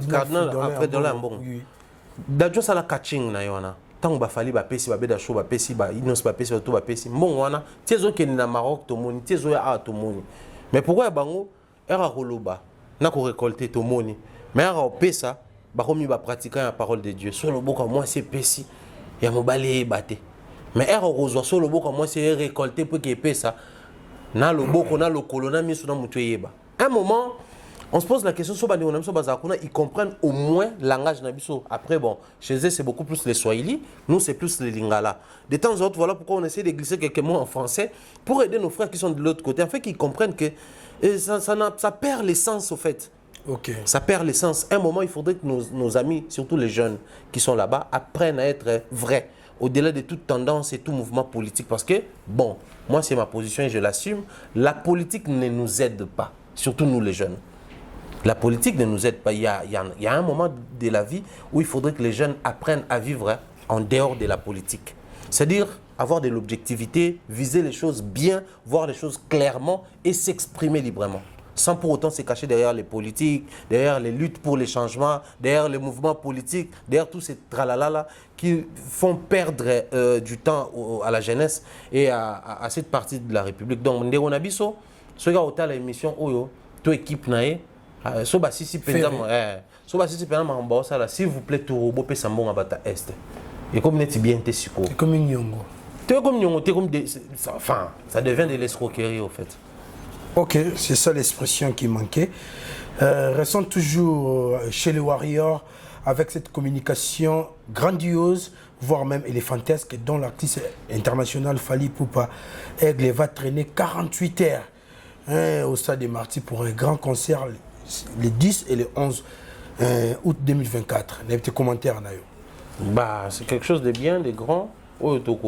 S2: cardinal après de l'ambon. Dadjo sala catching na yona. Tant ba fali ba pesi ba beda show ba pesi ba inos ba pesi to ba pesi. Mbongo wana tiezo ke na Maroc to moni tiezo ya a to moni. Mais pourquoi bango era koloba na ko récolter to moni. Mais era opesa ba komi ba pratiquer la parole de Dieu. Sur le boka moi c'est pesi ya mobali baté. Mais era kozwa sur le boka moi c'est récolter pour que pesa. Na le boko na le colonna miso na mutu yeba. Un moment on se pose la question sur bandi onamso bazakuna ils comprennent au moins langage nabiso. Après bon, chez eux c'est beaucoup plus les Swahili, nous c'est plus les Lingala. De temps en temps voilà pourquoi on essaie de glisser quelques mots en français pour aider nos frères qui sont de l'autre côté en fait qu'ils comprennent que ça perd l'essence au fait.
S1: OK.
S2: Ça perd l'essence. Un moment il faudrait que nos amis, surtout les jeunes qui sont là-bas apprennent à être vrais. Au-delà de toute tendance et tout mouvement politique. Parce que, bon, moi c'est ma position et je l'assume, la politique ne nous aide pas, surtout nous les jeunes. La politique ne nous aide pas. Il y a un moment de la vie où il faudrait que les jeunes apprennent à vivre en dehors de la politique. C'est-à-dire avoir de l'objectivité, viser les choses bien, voir les choses clairement et s'exprimer librement. Sans pour autant se cacher derrière les politiques, derrière les luttes pour les changements, derrière les mouvements politiques, derrière tous ces tralala qui font perdre du temps à la jeunesse et à cette partie de la République. Donc, on a biso, ce gars au l'émission Oyo, toute équipe nae, s'il vous plaît, tout robot peut s'embonner à Bata Est. Et comme n'est bien t'es succo.
S1: C'est comme une yongo.
S2: T'es comme nyongo, t'es comme enfin, ça devient de l'escroquerie au fait.
S1: Ok, c'est ça l'expression qui manquait. Restons toujours chez les Warriors avec cette communication grandiose, voire même éléphantesque, dont l'artiste international Fally Ipupa Aigle va traîner 48 heures au Stade des Martyrs pour un grand concert les 10 et les 11 août 2024. Les petits commentaires, Nayo.
S2: Bah, c'est quelque chose de bien, de grand. Oh, tout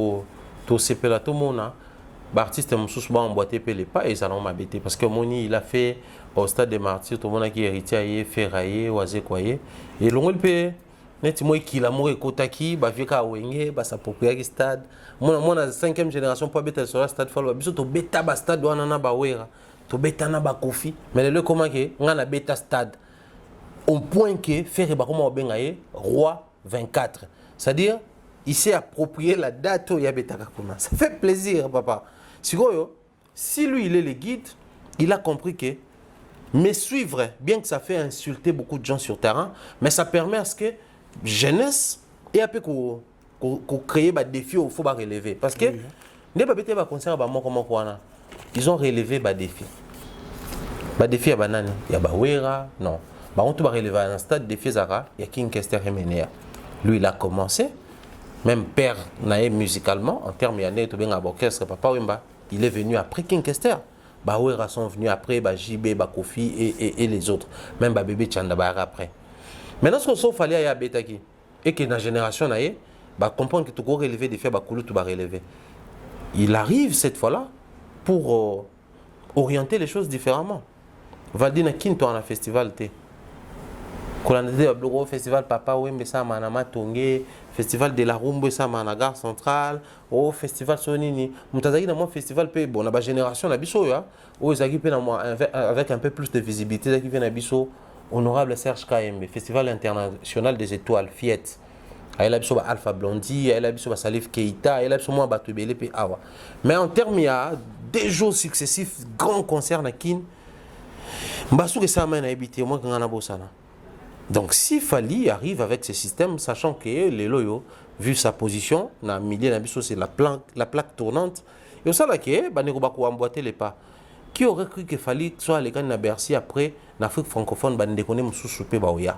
S2: mona. L'artiste moussous ba emboîté les pas et ça l'ont m'habité parce que Moni il a fait au Stade des Martyrs tout le monde qui héritier ferraillé oisé koyé et l'on le paye net moi qui l'amour et kotaki ba vieka wenge ba s'approprier stade moi na 5e génération pas bêta sur le stade fall biso to bêta ba stade wana na ba wera to bêta na ba kofi mais le comment que ngana bêta stade au point que faire ba comment bengaye roi 24 c'est-à-dire il s'est approprié la date où il y a bêta comment ça fait plaisir papa. Si lui il est le guide, il a compris que me suivre, bien que ça fait insulter beaucoup de gens sur terrain, mais ça permet à ce que jeunesse et après qu'on crée des défis il faut relever. Parce que ils ont relevé des défis. Des défis à banane, il y a Bawera, non. On va relever un stade de défis il y a King Kester Hemenea. Lui il a commencé. Même père naïe musicalement, en termes de orchestre, Papa Wemba, il est venu après King Kester. Bawera sont venus après, JB, Kofi et les autres. Même Bébé Tchandabara après. Maintenant, ce qu'il fallait à Betaki, et que dans la génération naïe, comprendre que tu peux relever des faits, tu vas relever. Il arrive cette fois-là pour orienter les choses différemment. Valdina Kinto en un festival. Quand on a le festival Papa Wembe ça manama Tongé, festival de la Rumbo ça managar central, au festival Sonini, mutazaki dans mon festival pe bon la génération na biso ya, au zaki pe na moi avec un peu plus de visibilité zaki vient na biso honorable Serge KM, festival international des étoiles Fiat. Elle a biso ba Alpha Blondy, elle a biso ba Salif Keita, elle a biso moi Batubele pe awa. Mais en termes il y a des jours successifs grands concerts na kin. Mbasu que ça m'a habité moi quand on a bossana. Donc si Fali arrive avec ce système, sachant que les loyaux, vu sa position, na milieu c'est la plaque tournante, et ça là que Baneko emboîter les pas. Qui aurait cru que Fali soit les gars na Bercy après l'Afrique francophone bandekone msusupe baoya.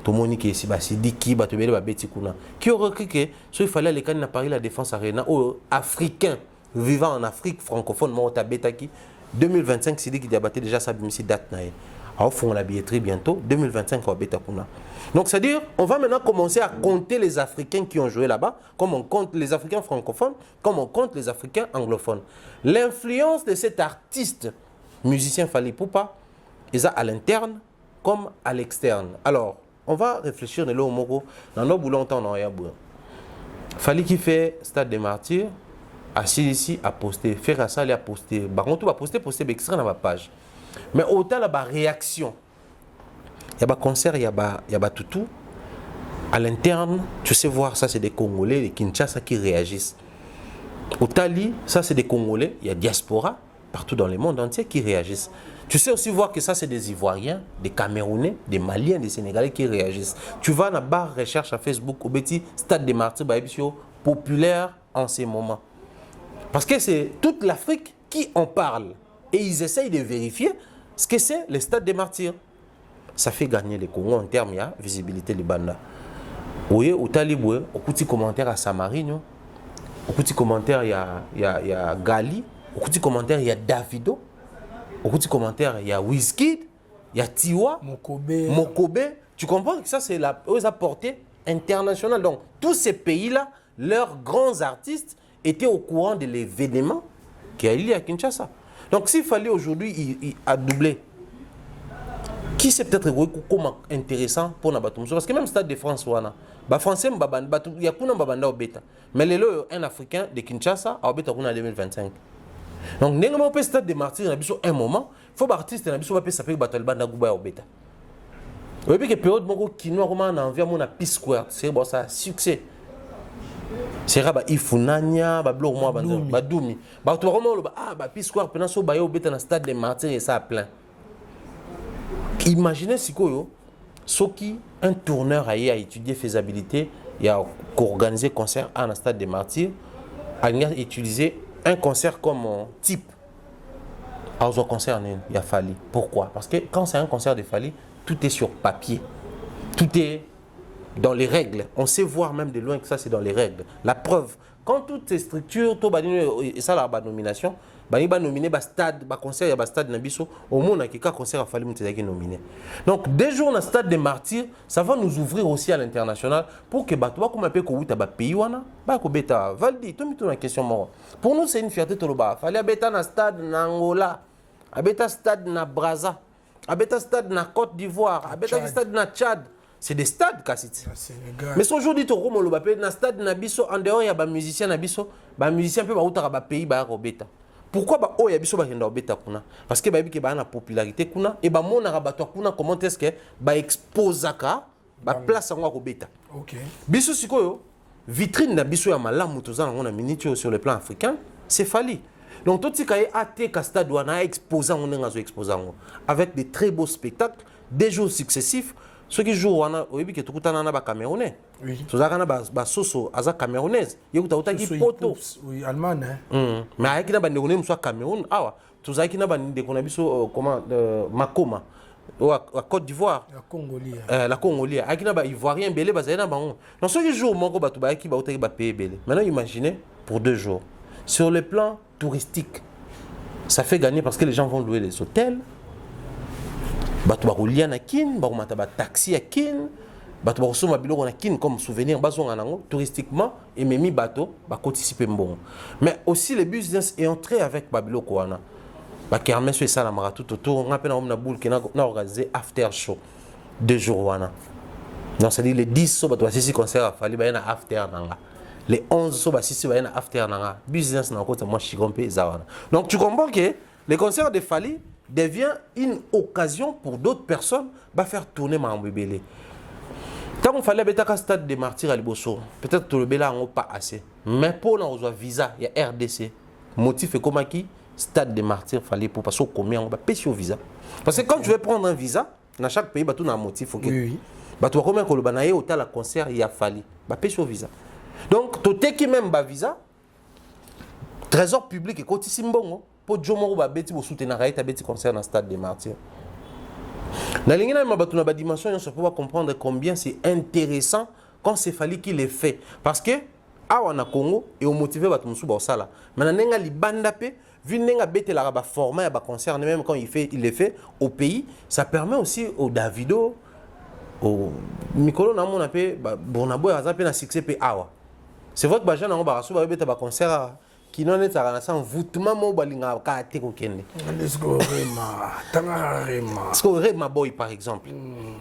S2: Tout le monde qui est ici, dit qui va te mettre la bête kuna. Qui aurait cru que soit il fallait les gars na Paris la défense arena aux Africains vivant en Afrique francophone moi ta bête qui 2025 c'est dit qu'il a battu déjà sa date nae. Au fond la billetterie bientôt 2025 on va bête kuna. Donc c'est-à-dire, on va maintenant commencer à compter les Africains qui ont joué là-bas, comme on compte les Africains francophones, comme on compte les Africains anglophones. L'influence de cet artiste, musicien Fally Ipupa, est à l'interne comme à l'externe. Alors, on va réfléchir de l'eau dans nos boulons en Yabou. Fally qui fait Stade des Martyrs, assis ici, à poster, faire ça, il a posté. Par contre, on va poster extrait dans ma page. Mais autant la réaction. Il y a des concerts, il y a tout. À l'interne, tu sais voir, ça c'est des Congolais, des Kinshasa qui réagissent. Au Tali, ça c'est des Congolais, il y a diaspora, partout dans le monde entier qui réagissent. Tu sais aussi voir que ça c'est des Ivoiriens, des Camerounais, des Maliens, des Sénégalais qui réagissent. Tu vas dans la barre recherche à Facebook, au petit Stade des Martyrs, populaire en ces moments. Parce que c'est toute l'Afrique qui en parle. Et ils essayent de vérifier ce que c'est le Stade des Martyrs. Ça fait gagner les Congos en termes de visibilité des bandes. Oui, au Taliboué, au petit commentaire à Samarino, au petit commentaire il y a Gali, au petit commentaire il y a Davido, au petit commentaire il y a Wizkid, il y a Tiwa, Mokobe. Tu comprends que ça c'est la portée internationale. Donc tous ces pays-là, leurs grands artistes étaient au courant de l'événement qui a eu lieu à Kinshasa. Donc s'il fallait aujourd'hui il a doublé. Qui c'est peut-être comme intéressant pour Nabatum. Parce que même Stade de France, les Français, il y a un bêta. Mais les lots, un Africain de Kinshasa, a bêta en 2025. Donc, nous avons un Stade de Martyrs, un moment, il faut que l'artiste s'appelle Battle Band Gouba au bêta. Vous voyez que la période qui nous a envie de Peace Square, c'est un succès. C'est raba Ifunanya, Bablo, Badoumi. Peace Square, pendant ce bail au bêta dans Stade de Martyrs et ça a plein. Imaginez si un tourneur a étudié faisabilité, il a organisé un concert à un Stade des Martyrs, a utilisé un concert comme type. À un concert, il a fallu. Pourquoi? Parce que quand c'est un concert de Fally, tout est sur papier. Tout est dans les règles. On sait voir même de loin que ça c'est dans les règles. La preuve, quand toutes ces structures, et ça la nomination, il va nominer un stade, un concert, un stade Nabiso, au monde qui a concert à Fally Ipupa nominé. Donc, dès jours dans le Stade des Martyrs, ça va nous ouvrir aussi à l'international pour que Batoua, comme un peu qu'on a pays, Valdi, tout la question. Pour nous, c'est une fierté de l'Oba. Il fallait habiter dans le stade Angola, habiter dans le stade na Brazza, habiter dans le stade na Côte d'Ivoire, habiter dans le stade na Tchad. C'est des stades, Kassit. Mais si aujourd'hui, tu as dans le stade Nabiso, en dehors, il y a des musiciens Nabiso, des musiciens peuvent avoir un pays, pourquoi oh ya biso ba kenda obeta kuna parce que ba bi ke ba na popularité kuna et ba mona rabato kuna comment est-ce que ba exposaka ba place ngo obeta. OK. Biso sikoyo vitrine na biso ya malamu tozana ngona minute sur le plan africain, c'est Fally. Donc tout ce qui est até ka stade wana exposant on ngazo exposant avec des très beaux spectacles, des jours successifs. Ceux qui jouent wana oyebi ke tukutana na ba Camerounais. Oui. Tozaka na ba soso aza camerounaise. Yekuta utaki poto.
S1: Oui, allemand hein.
S2: Mais avec na ba ndekone mso Cameroun awa. Tozaki na ba ndekona biso comment Makoma ou à Côte d'Ivoire.
S1: La Congolais.
S2: La Congolais. Avec na ba Ivoirien belé ba zaina bango. Donc ceux qui jouent moko ba to ba ki ba utaki ba payer belé. Maintenant imaginez pour 2 jours. Sur le plan touristique, ça fait gagner parce que les gens vont louer les hôtels. Bato bakolia na kin, bakomata ba taxi à kin, bato bakosoma biloko na kin comme souvenir bazonga nango touristiquement et memi bato bakotisipe mbongo. Mais aussi les business est entré avec babiloko wana. Ba kermesse et ça la mara tout autour, on appelle na boule qui na organisé after show 2 jours wana. Donc c'est dire les 10 so bato basisi concert a Fally ba na after nanga. Les 11 so basisi ba na after nanga. Business na kota moi chikompe za wana. Donc tu comprends que les concerts de Fally devient une occasion pour d'autres personnes de faire tourner ma mbébélé. Quand on fallait être à Stade des Martyrs à Liboso, peut-être que le Béla n'a pas assez. Mais pour nous un visa, il y a RDC. Motif est comme qui Stade des Martyrs fallait pour passer au combien on va payer au visa. Parce que quand tu veux prendre un visa, dans chaque pays, tu as un motif. Okay?
S1: Oui.
S2: bato bakomi koloba na ye otala concert ya Fally bapesi visa. Donc toteki même ba visa trésor public ekotisi mbongo po jomo ba beti bo soutenir ta beti concert na stade des Martyrs. Na lingi na bato na ba dimension on peut comprendre combien c'est intéressant quand c'est Fally qui le fait parce que awa na Congo et au motiver bato musu ba osala. Maintenant nenga libanda pe vu nenga bete la ba format ba concert même quand il le fait au pays, ça permet aussi au Davido au Mikolo na mona pe bonabo aza pe na succès pe awa. C'est vrai que ba jana ba raso ba beta ba concert qui non est à sans voûtement mo balinga ka te ko kende.
S1: Let's go rema tanga rema.
S2: Parce que Rema Boy par exemple.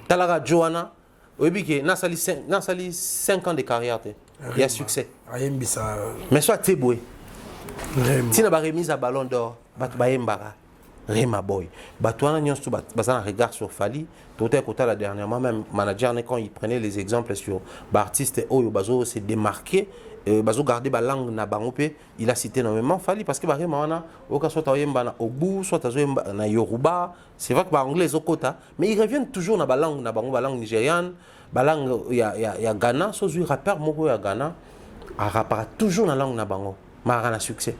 S2: Talara Joanna obi ke na sali 5 ans de carrière te. Il y a succès.
S1: Ayembisa.
S2: Mais soit Teboué.
S1: Rema.
S2: Si na ba remise à Ballon d'Or, bat ba yembara. Rema Boy. Batouana nyonso bazana regard sur Fally. Tout à côté la dernièrement même manager quand il prenait les exemples sur artistes oyo bazo se démarquer bazo garder ba langue na bango pe il a cité énormément Fally parce que ba Rema wana oka soit oyemba na Obu soit oyemba na Yoruba, c'est vrai que ba anglais okota mais ils reviennent toujours na ba langue nigériane, ba langue ya Ghana, so zui rappeur moko ya Ghana a rappara toujours na langue na bango, ma na succès.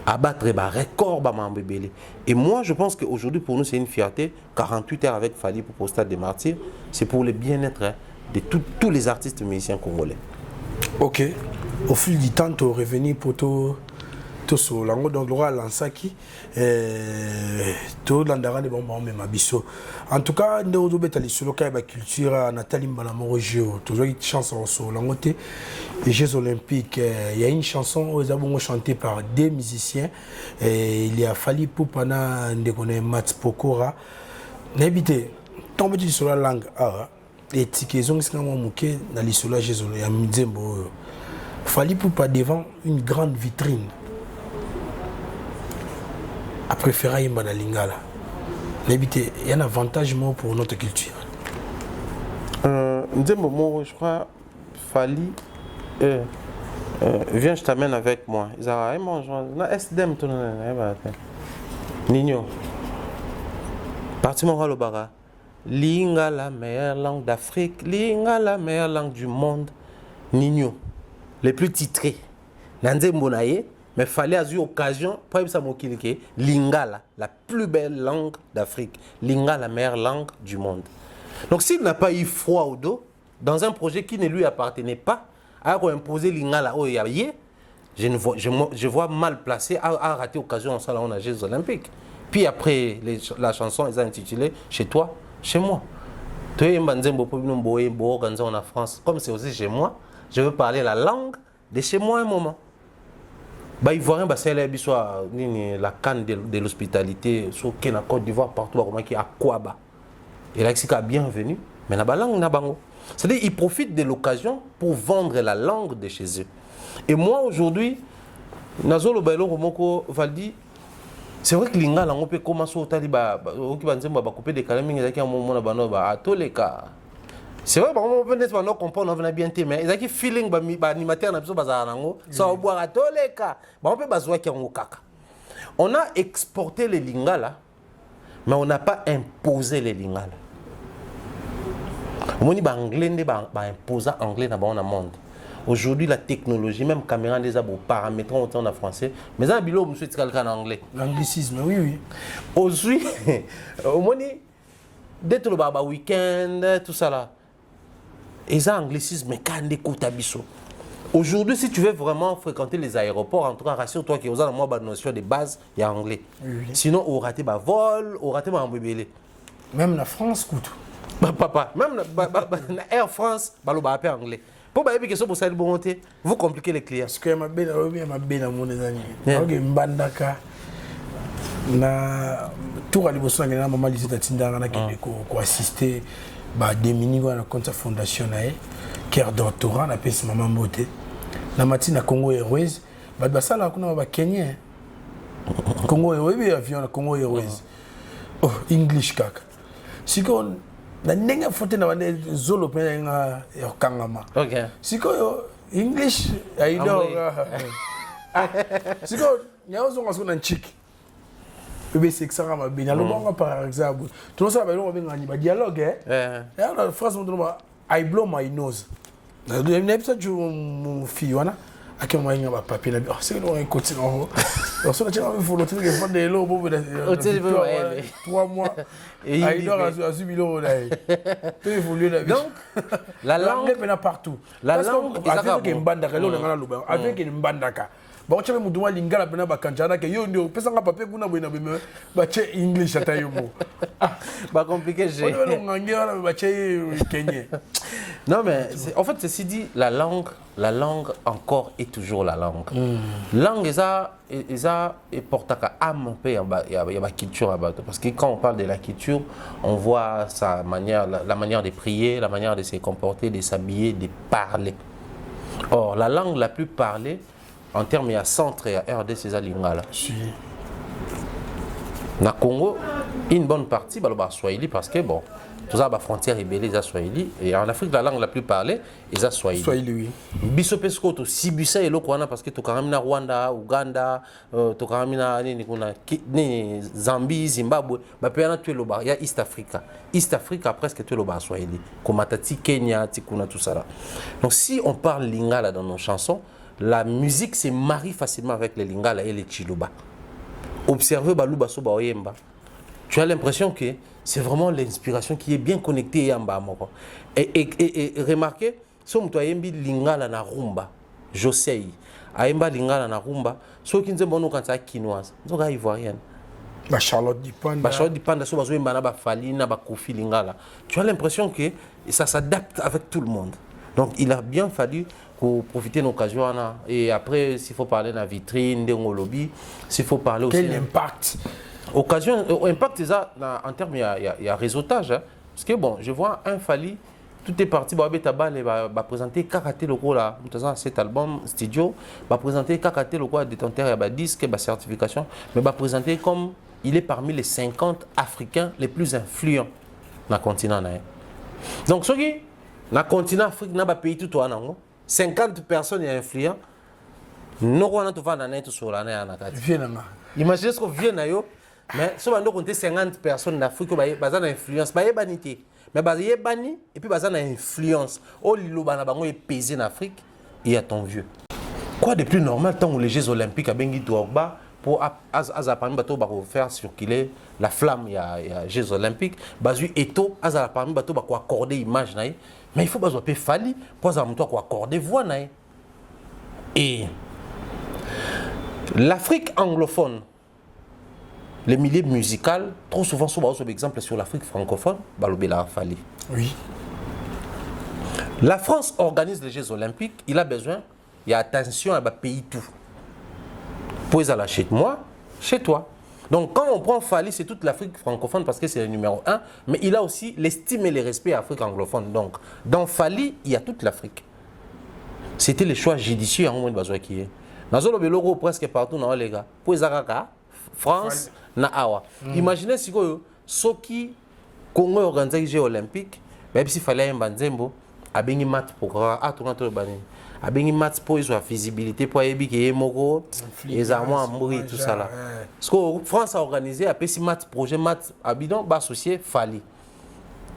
S2: Abattre ba record ba mambebele. Et moi je pense qu'aujourd'hui pour nous c'est une fierté 48 heures avec Fally pour Stade des Martyrs, c'est pour le bien-être de tous les artistes musiciens congolais.
S1: OK. Au fil du temps tu es revenu pour tout so lango donc le roi lansaki tout landara de bon même abisso. En tout cas ndo do betali solo ka ba culture Nathalie Mbalamorogio toujours une chanson sur langoté les Jeux Olympiques. Il y a une chanson où ils ont chanté par deux musiciens et il y a Fally Ipupa ndekone Mats Pokora n'habité tombe du sur la langue et tikezong singa muke na lisolo Jeux Olympiques ya Mzembo. Fally Ipupa devant une grande vitrine a préféré Yimba na Lingala. Il y a un avantage pour notre culture.
S2: Nzembo, je crois, Fally, viens, je t'amène avec moi. Ils ont SDM, Nino. Parti mon rôle bara. Linga la meilleure langue d'Afrique, Linga la meilleure langue du monde. Nino. Les plus titrés. Nzembo naye. Mais il fallait avoir l'occasion pour que Lingala, la plus belle langue d'Afrique, Lingala, la meilleure langue du monde. Donc s'il n'a pas eu froid au dos, dans un projet qui ne lui appartenait pas, à imposer Lingala au Yaye, je vois mal placé à rater l'occasion en salon aux Jeux Olympiques. Puis après la chanson, ils ont intitulé Chez toi, chez moi. Tu es en France, comme c'est aussi chez moi, je veux parler la langue de chez moi un moment. Bah, Ivoirien, bah, c'est la canne de l'hospitalité, sur la Côte d'Ivoire, partout, qui est à Kouaba. Et là, c'est bienvenue, mais la langue n'a pas. C'est-à-dire qu'ils profitent de l'occasion pour vendre la langue de chez eux. Et moi, aujourd'hui, Nazolo Bailo Romoko Valdi, c'est vrai que l'Inga, on peut commencer au Taliba, on couper des calamines, il y a un moment à tous les cas. C'est vrai, on peut pas comprendre, on a bien été, mais il y a un feeling, animateur, ça va boire à tous les cas. On peut pas jouer avec un kaka. On a exporté les lingala, mais on n'a pas imposé les lingala. On a imposé l'anglais dans le monde. Aujourd'hui, la technologie, même caméra, les abos paramétrons autant en français, mais ça, bilo, monsieur, tu en anglais.
S1: L'anglicisme, oui, oui.
S2: Aujourd'hui, au dès le week-end, tout ça là. Et ça, anglicisme, mais quand on est aujourd'hui, si tu veux vraiment fréquenter les aéroports, en tout cas, rassure-toi qu'il y a une notion de base, il y a anglais. Oui, oui. Sinon, on rate un vol, on rate un bébé.
S1: Même la France coûte.
S2: Papa, même Air France, on va appeler anglais. Pour que question pour ça, vous compliquez les clients.
S1: Parce que je suis mon ami. Mbandaka. Na tout à l'époque, na maman lisait Tatinda qui assister à des mini à la compte fondation qui est doctorat na pesi maman Mbote. Na matina Congo Airways, ba ça là kuna ba Kenya. Congo Airways avion na Congo Airways. Oh, English kaka. Siko na nenga fote na bande zolo pe nga kangama.
S2: OK.
S1: Siko English I know. Siko nyaozo ngaso na chiki. bébé c'est que ça va bien alors par exemple tout ça va on dialogue hein la phrase on dit I blow my nose il n'y a pas de mon fille voilà à quel moment il y a un papier là c'est non un côté non alors ça tu vas me follow tu vas faire des lots pour 3 mois et il dort à 8 000 là tu évoluer là
S2: donc la langue
S1: est partout
S2: la langue
S1: avec une bande avec une bande bon tu as même droit lingala pena ba kanjana que yo ndio pesa nga papier kuna boina bime ba che english ata yo mo
S2: ba compliqué j'ai non mais en fait ceci dit la langue encore est toujours la langue langue eza et portaka âme peu il y a culture là-bas parce que quand on parle de la culture on voit sa manière la manière de prier la manière de se comporter de s'habiller de parler or la langue la plus parlée en termes, il y a centre et à RD, c'est ça lingala.
S1: Si.
S2: Na Congo, une bonne partie, bah, le Swahili parce que bon, tout ça, la frontière est belle, les Swahili. Et en Afrique, la langue la plus parlée, c'est Swahili.
S1: Swahili, oui.
S2: Bisopesco, to Sibisa et Lokwana parce que tu as na Rwanda, Ouganda, tu as na Zambie, Zimbabwe, bah puis tu es il y a East Africa. East Africa presque tu es le Swahili. Comme Matati, Kenya, Tikuna, tout ça là. Donc si on parle lingala dans nos chansons, la musique se marie facilement avec les lingala et les chiluba. Observez Baluba Soba Oyemba. Tu as l'impression que c'est vraiment l'inspiration qui est bien connectée à Yamba. Et remarquez, si on a lingala na rumba, Josei, Ayemba lingala na rumba, ceux qui ne sont pas quinoise, ils sont ivoiriennes.
S1: Charlotte Dipanda.
S2: Charlotte Dipanda, so bazo mbana ba Falina, ba Kofi lingala. Tu as l'impression que ça s'adapte avec tout le monde. Donc il a bien fallu pour profiter de l'occasion. Et après, s'il faut parler de la vitrine, de lobby, s'il faut parler aussi...
S1: Quel impact?
S2: Occasion, impact, c'est ça, en termes, il y a réseautage. Hein. Parce que bon, je vois un Fali, tout est parti, va présenter Karaté Loco là, cet album studio, va présenter Karaté Loco à détenteur, il y a disque, certification, mais va présenter comme il est parmi les 50 Africains les plus influents dans le continent. Donc, ce qui dans le continent africain, dans le pays tout 50 personnes influentes, nous avons tout fait sur l'année. Imaginez ce qu'on vient d'ailleurs, mais si on a 50 personnes d'Afrique qui ont une influence, mais il y a bani et puis il y a une influence. Au lieu de peser en Afrique, il y a ton vieux. Quoi de plus normal tant que les Jeux Olympiques à Bengi Douarba pour faire circuler la flamme, il y a Jeux Olympiques, Bazu Eto, Azapami Bato pour accorder l'image. Mais il faut pas Fali pour accorder voix. Et l'Afrique anglophone, les milieux musicaux, trop souvent, sur exemple sur l'Afrique francophone, Balobela Fali.
S1: Oui.
S2: La France organise les Jeux Olympiques, il a besoin, il y a attention à pays tout. Pour aller chez moi, chez toi. Donc quand on prend Fali, c'est toute l'Afrique francophone parce que c'est le numéro 1, mais il a aussi l'estime et le respect à l'Afrique anglophone. Donc dans Fali, il y a toute l'Afrique. C'était le choix judicieux en moment de qui est. Dans le logo presque partout dans les gars. Pour les France, na Awa. Imaginez si ceux qui Congo organisé les Jeux Olympiques, même s'il fallait un banzembo, a bien mat pour tourner bani. A bien mat pour la visibilité pour les big et mogo, les armoires à mourir tout ça là. Parce que France a organisé a petit mat projet mat à bidon bas associé Fali.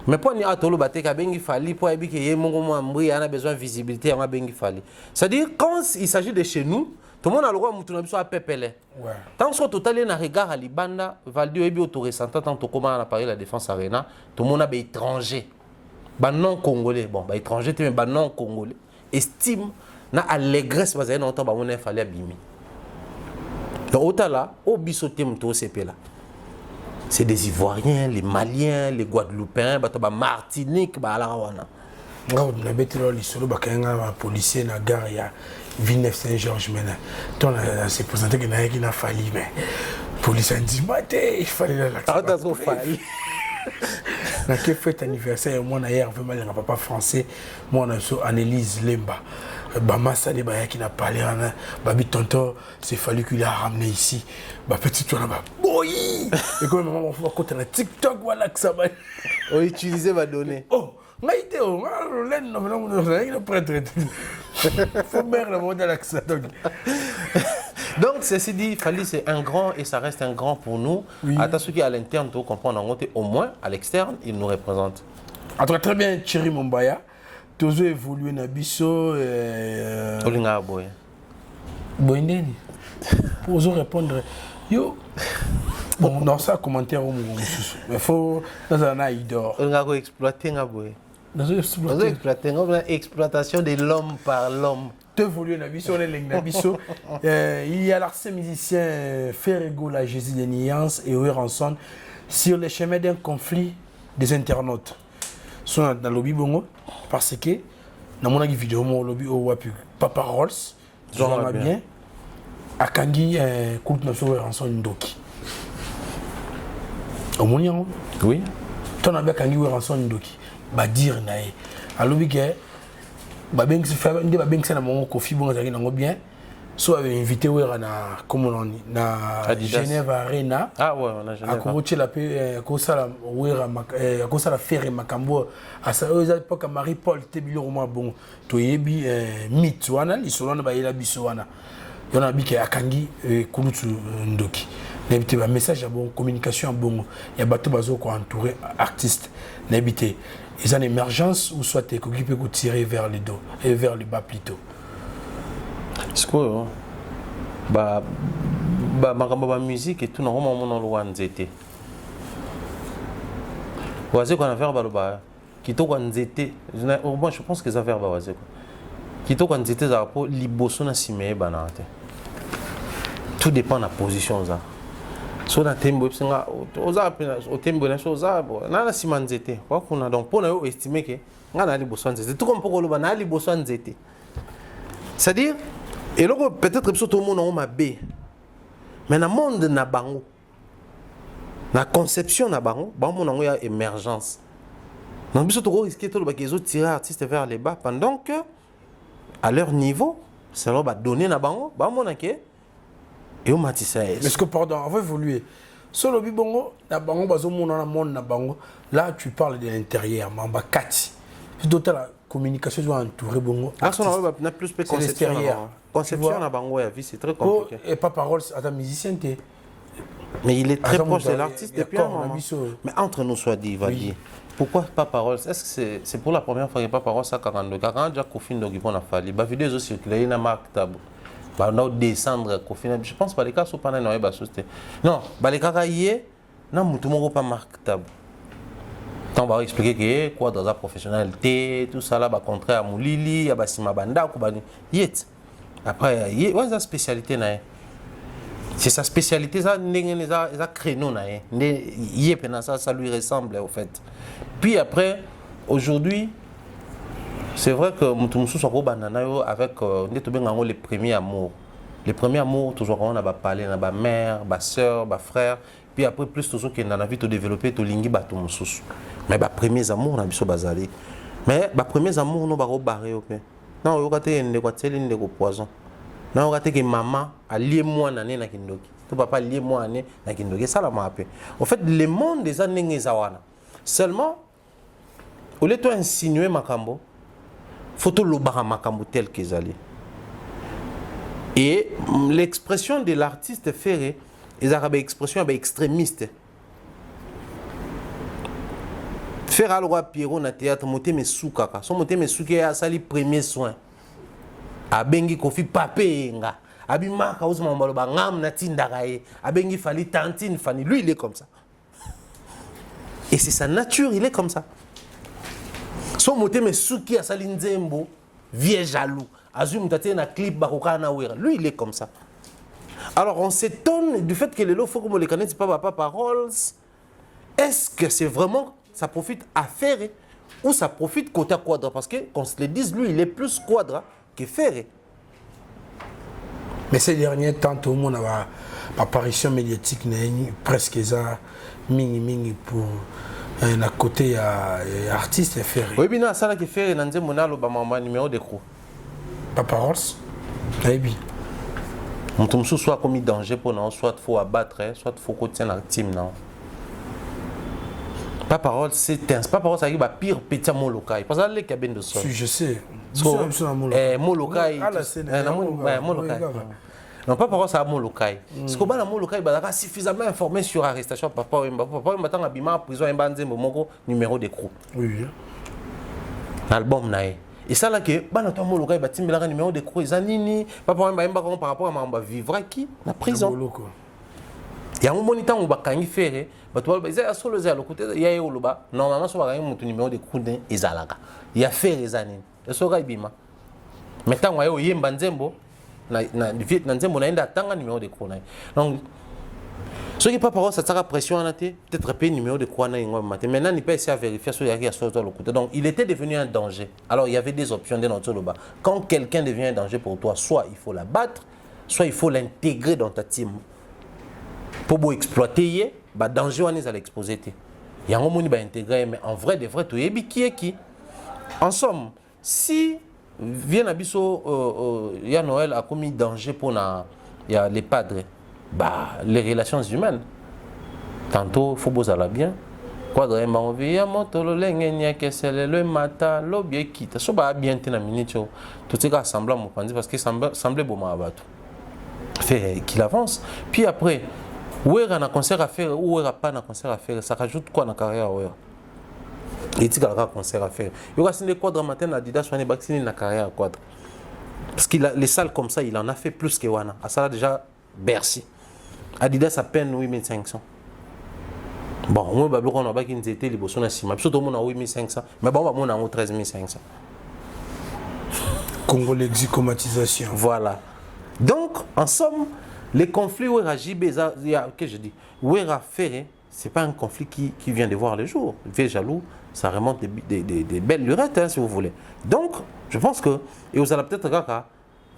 S2: Mais pour nous atolo batek a bien Fali pour les big et mogo à mourir, on a besoin de visibilité, on a bien Fali. C'est-à-dire quand il s'agit de chez nous, tout le monde a le droit de nous faire pépélé. Tant que total on a regard à Libanda, Valdio et bio tout récent, tant que comment on a parlé de la défense arena, tout le monde a des étrangers. Bah non congolais, bon bah étranger mais bah non congolais estime na allégresse parce que non temps bah on a fallu abîmer. Donc autant là au bisoté mto CP là. C'est des Ivoiriens, les Maliens, les Guadeloupéens, bah Martinique bah là wana.
S1: On a bêté là l'histoire bah quand un policier na gare ya Villeneuve Saint-Georges mais ton c'est présenté que na qui n'a fallu mais police a dit maté il fallait là.
S2: Ah t'as trop fallu.
S1: Na qui fête anniversaire moi na hier vraiment un papa français moi on a so Annelise Lemba Bamassa de Baya qui n'a parlé babi tonton c'est fallu qu'il a ramené ici bah petit toi là-bas boy et quand maman on voit quand on a TikTok voilà que ça va
S2: on utiliser ma donnée
S1: oh maïté oh l'en non il est prêtre faut mère la mode à l'accent
S2: donc ceci dit, Fally, c'est un grand et ça reste un grand pour nous.
S1: Oui.
S2: À ceux qui à l'interne, tu comprends, au moins à l'externe, il nous représente.
S1: En tout cas, très bien, Thierry Mombaya. Tu as évolué dans Bisso.
S2: Olinga Aboye.
S1: Boindeni. Pour vous répondre. Yo. Bon, dans ça, commentaire au moment. Mais il faut. Dans un aïe d'or.
S2: Olinga exploiter Aboye.
S1: Dans un
S2: exploitation de l'homme par l'homme.
S1: Tu as évolué dans Bisso, Bisso. Il y a l'artiste musicien Ferrego, la Jésus de Niance et Owe Ranson sur les chemins d'un conflit des internautes. Sont dans le lobby bongo parce que dans mon vidéo mon lobby au wapi Papa Rolls genre bien akangi compte na so ranson ndoki omoni yango
S2: oui
S1: ton abe akangi ranson ndoki ba dire na e a lobby ke ba bengi se fa ndi ba bengi na mon kofi bongo zaki nango bien so avait invité wera na comment on dit na Genève Arena
S2: ah ouais on a Genève
S1: à Korochi la paix kosala wera kosala faire makambo à ça aux époques Marie-Paul Tebilo Roma bon to yebi mythe wana lisolana ba yela biso wana yona bike akangi kulutu ndoki n'habité ba message à bon communication bon ya bato bazo ko entourer artiste n'habité ils ont une émergence ou soit t'es occupé pour tirer vers le dos et vers le bas plutôt.
S2: C'est quoi ma musique et tout normalement mon loin nzete. Oazé qu'on a fait baloba qui to qu'on nzete. Moi je pense que ça faire oazé quoi. Qui to qu'on nzete ça pour liboso na simé banate. Tout dépend de la position ça. So na tembo singa oza pena o tembo na chose bo na na simanzete. Kwa kuna donc pour na estimer que ngana liboso nzete. Tout comme pour loba na liboso nzete. C'est-à-dire et là, peut-être que tout le monde a bé. Mais dans le monde na bango, la conception na bango, il y a émergence. Dans le monde, risquer tout le monde tirer artistes vers les bas pendant que à leur niveau, c'est là donner na bango, et au matissa.
S1: Mais ce que pardon, on va évoluer. Sur le bibongo, na bango bazo mona na monde na bango. Là, tu parles de l'intérieur, mamba kati. D'autres la communication doit entourer bongo.
S2: Ah, on a plus de conception. Conception na bango ya vie, c'est très compliqué.
S1: Et pas parole à ta musicien t'es.
S2: Mais il est très proche de l'artiste depuis un moment. Mais entre nous soit dit, va dire. Pourquoi pas parole? Est-ce que c'est pour la première fois que pas parole ça 42 40 déjà Kofin donc on a fallu. Ba vidéo aussi circuler na marque tabou. Ba on descendre Kofin. Je pense pas les cas sont pas na ba société. Non, ba les cas yé na mutu moko pas marque tabou. On va expliquer que quoi dans la professionnalité, tout ça là, bah contraire à Moulili, à Bassima Banda, yet. Après, il y a une spécialité. C'est sa spécialité, ça, ça créneau. Ça lui ressemble au fait. Puis après, aujourd'hui, c'est vrai que Moutoumoussou soit avec les premiers amours. Les premiers amours, toujours on a parlé, on a mère, soeur, frère. Puis après, plus toujours qu'on a envie de développer, de lingi Moutoumoussou. Mais les premiers amours, on a besoin de mais les premiers amours, on a barré. Non, on a des poison. Non, on a que maman a lié moi na kindoki. Tout papa lié moi na kindoki. Ça la m'a appelé. En fait, le monde des années zawana. Seulement, au lieu de insinuer makambo, faut tout le barra makambo tel qu'ils allaient. Et l'expression de l'artiste Ferré, ils ont une expression extrémiste. Faire à l'oie Pierrot na théâtre, monter mes sous kaka. Son monter mes sous qui a sali premier soin. A bengi kofi papé nga. Abi maka ouzma mbaloba ngam na tindaraye. A bengi fali tantine fani. Lui il est comme ça. Et c'est sa nature, il est comme ça. Son monter mes sous qui a sali nzembo, vieux jaloux. Azum tate na clip bakoka na wera. Lui il est comme ça. Alors on s'étonne du fait que les lots faut que les connaissent pas papa paroles. Est-ce que c'est vraiment ça profite à Ferré ou ça profite côté Quadra? Parce que, qu'on se le dise, lui, il est plus Quadra que Ferré.
S1: Mais ces derniers temps, tout le monde a apparition médiatique presque ça, mingi pour un côté artiste Ferré.
S2: Oui, bien, ça là que Ferré, dans le monde, numéro de croix.
S1: Pas paroles? Eh bien.
S2: On soit commis danger pour nous, soit il faut abattre, soit il faut qu'on tienne la team. Pas parole, c'est pas parole, ça arrive à pire petit molokai. Parce que les cabines de sol.
S1: Je sais.
S2: Molokai. Non, pas par rapport à mon local. Parce que mon local, il a suffisamment informé sur l'arrestation. Papa Wemba maintenant en prison, il a un numéro d'écrou.
S1: Oui.
S2: Album nae. Et ça là que mon local, il a un numéro d'écrou. Ils ont nini. Papa Wemba par rapport à ma vivre qui la prison. Il y a un moniteur où il y a fait, il y a normalement, il y a numéro de coup il y a fait les années. Maintenant, il y a un banzembo, numéro de coup. Donc, ce qui n'est pas par ça a pression, peut-être un numéro de coup. Maintenant, il n'est pas essayé à vérifier ce qu'il y a sur le côté. Donc, il était devenu un danger. Alors, il y avait des options de notre bas. Quand quelqu'un devient un danger pour toi, soit il faut l'abattre, soit il faut l'intégrer dans ta team. Pour exploiter, bah danger on est à l'exposer. Il y a un moment où intégrer, mais en vrai de vrai, tu es qui. En somme, si vient à biso, il y a Noël a commis danger pour les padres, bah les relations humaines. Tantôt faut beau aller bien. Quadre on vient monter le lengenia que c'est le matin, l'objet quitte. Ça va bien tenir minute. Tout ce qui ressemble à mon point parce que semblait bon à battre. Fait qu'il avance. Puis après. Où est un concert à faire ou est pas un concert à faire, ça rajoute quoi dans la carrière? Il dit qu'il y a un concert à faire. Il y a des quadres matin Adidas soigné vacciné dans la carrière quadre. Parce que les salles comme ça, il en a fait plus que Wana. À ça déjà Bercy. Adidas à peine 8500. Bon, moi on a pas qu'ils étaient les bossons à Sima. Surtout on a 8500, mais bon on a 13500.
S1: Congo l'exicomatisation.
S2: Voilà. Donc en somme les conflits où que je dis, où Ferré, c'est pas un conflit qui vient de voir le jour. Vieux jaloux, ça remonte des belles lurettes, hein, si vous voulez. Donc, je pense que, et vous allez peut-être voir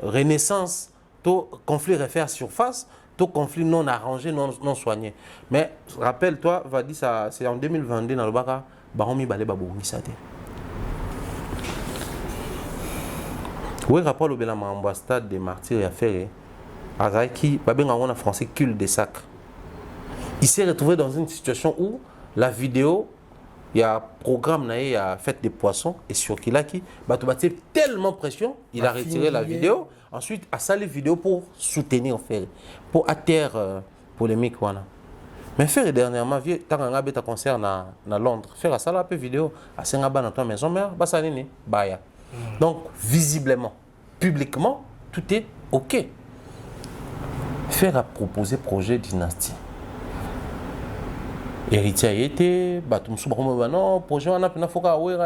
S2: renaissance, tout conflit refaire surface, tout conflit non arrangé, non soigné. Mais rappelle-toi, Vadi, c'est en 2022 dans le Baka, Baromi Balé Babou Misate. Où est rapport le Bélam ambassade des martyrs à Ferré? Azaki, en français, cul des sacs. Il s'est retrouvé dans une situation où la vidéo, il y a un programme, il y a fête des poissons, et sur Kilaki, tellement pression, il a retiré la vidéo. Ensuite, a salé la vidéo pour soutenir Ferré, pour atterrir polémique. Mais Ferré, dernièrement, il y a un concert à Londres. Ferré a salé un peu vidéo, à Sengaba dans ta maison mère, Baya. Donc, visiblement, publiquement, tout est OK. Faire à proposer projet dynastie. Héritier a été, non, projet on a pu faire quoi, ouais, on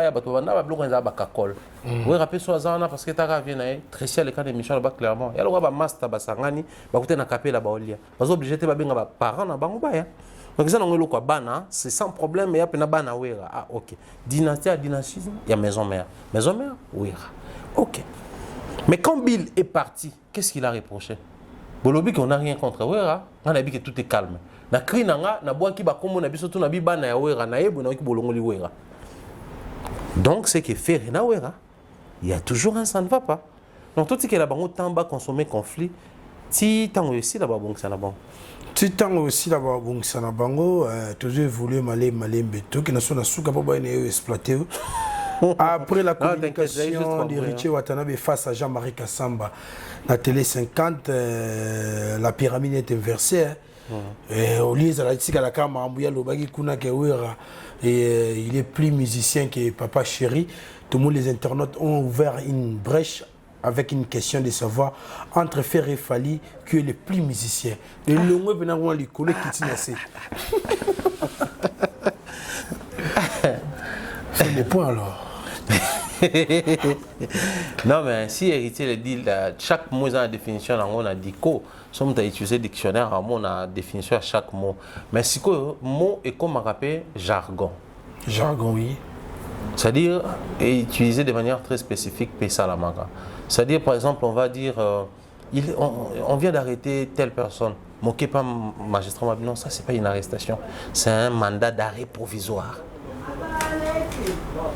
S2: a bloqué un bacacol. Ouais, rappelez sur Azana parce que t'as vu très cher les cas d'émission là-bas clairement. Il y a le master basangani, coûter na capé là-bas au lia. Parce que obligé de bien parents na bango ya. Donc ça on le quoi bana, c'est sans problème, mais il y a pena bana ouais. Ah OK. Dynastie à dynastie, il y a maison mère. Maison mère, oui. OK. Mais quand Bill est parti, qu'est-ce qu'il a reproché? Bolobi qu'on n'a rien contre Wera, on a dit que tout est calme. Na cri nanga na bois qui ba comme on a biso tout na biba na Wera na yebo na ki bolongoli Wera. Donc c'est que faire na Wera, il y a toujours un ça ne va pas. Donc tout ce qui est là-bas autant bas consommer conflit, si tant aussi là-bas bon ça là-bas.
S1: Si tant aussi là-bas bon ça là-bas toujours voulu malé beto qui na so na souka pas ba exploiter. Après la communication d'Héritier Watanabe face à Jean-Marie Kassamba, la télé 50, la pyramide est inversée. Au lieu de la tika la caméra, il est plus musicien que Papa Chéri. Tout le monde, les internautes ont ouvert une brèche avec une question de savoir entre Ferré et Fali qui est le plus musicien. Le long venant lui coller qui tient assez. C'est le point alors.
S2: Non mais si héritier le dit chaque mot a une définition, on a dit quoi, si on a utilisé dictionnaire, on a une définition à chaque mot. Mais si le mot est comme on rappelle jargon.
S1: Jargon oui.
S2: C'est-à-dire utilisé de manière très spécifique pour Salamanga. C'est-à-dire par exemple on va dire on vient d'arrêter telle personne. Moquez pas magistrat, non ça c'est pas une arrestation, c'est un mandat d'arrêt provisoire.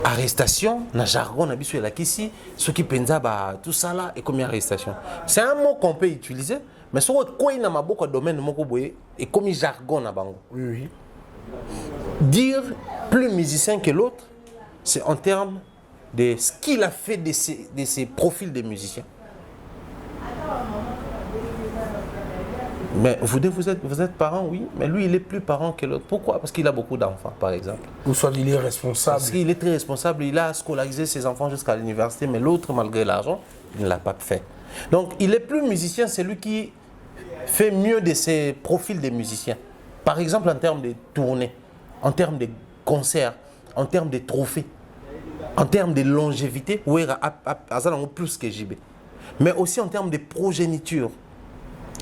S2: Arrestation, na jargon, na biso la ici, ce qui pensa tout ça là et comme arrestation. C'est un mot qu'on peut utiliser, mais ce quoi il n'a pas beaucoup de domaine et comme jargon na bango.
S1: Oui.
S2: Dire plus musicien que l'autre, c'est en termes de ce qu'il a fait de ses profils de musiciens. Mais vous êtes parent, oui, mais lui, il est plus parent que l'autre. Pourquoi? Parce qu'il a beaucoup d'enfants, par exemple.
S1: Ou soit il est responsable.
S2: Parce qu'il est très responsable, il a scolarisé ses enfants jusqu'à l'université, mais l'autre, malgré l'argent, il ne l'a pas fait. Donc, il est plus musicien, c'est lui qui fait mieux de ses profils des musiciens. Par exemple, en termes de tournées, en termes de concerts, en termes de trophées, en termes de longévité, Wera a plus que JB. Mais aussi en termes de progéniture.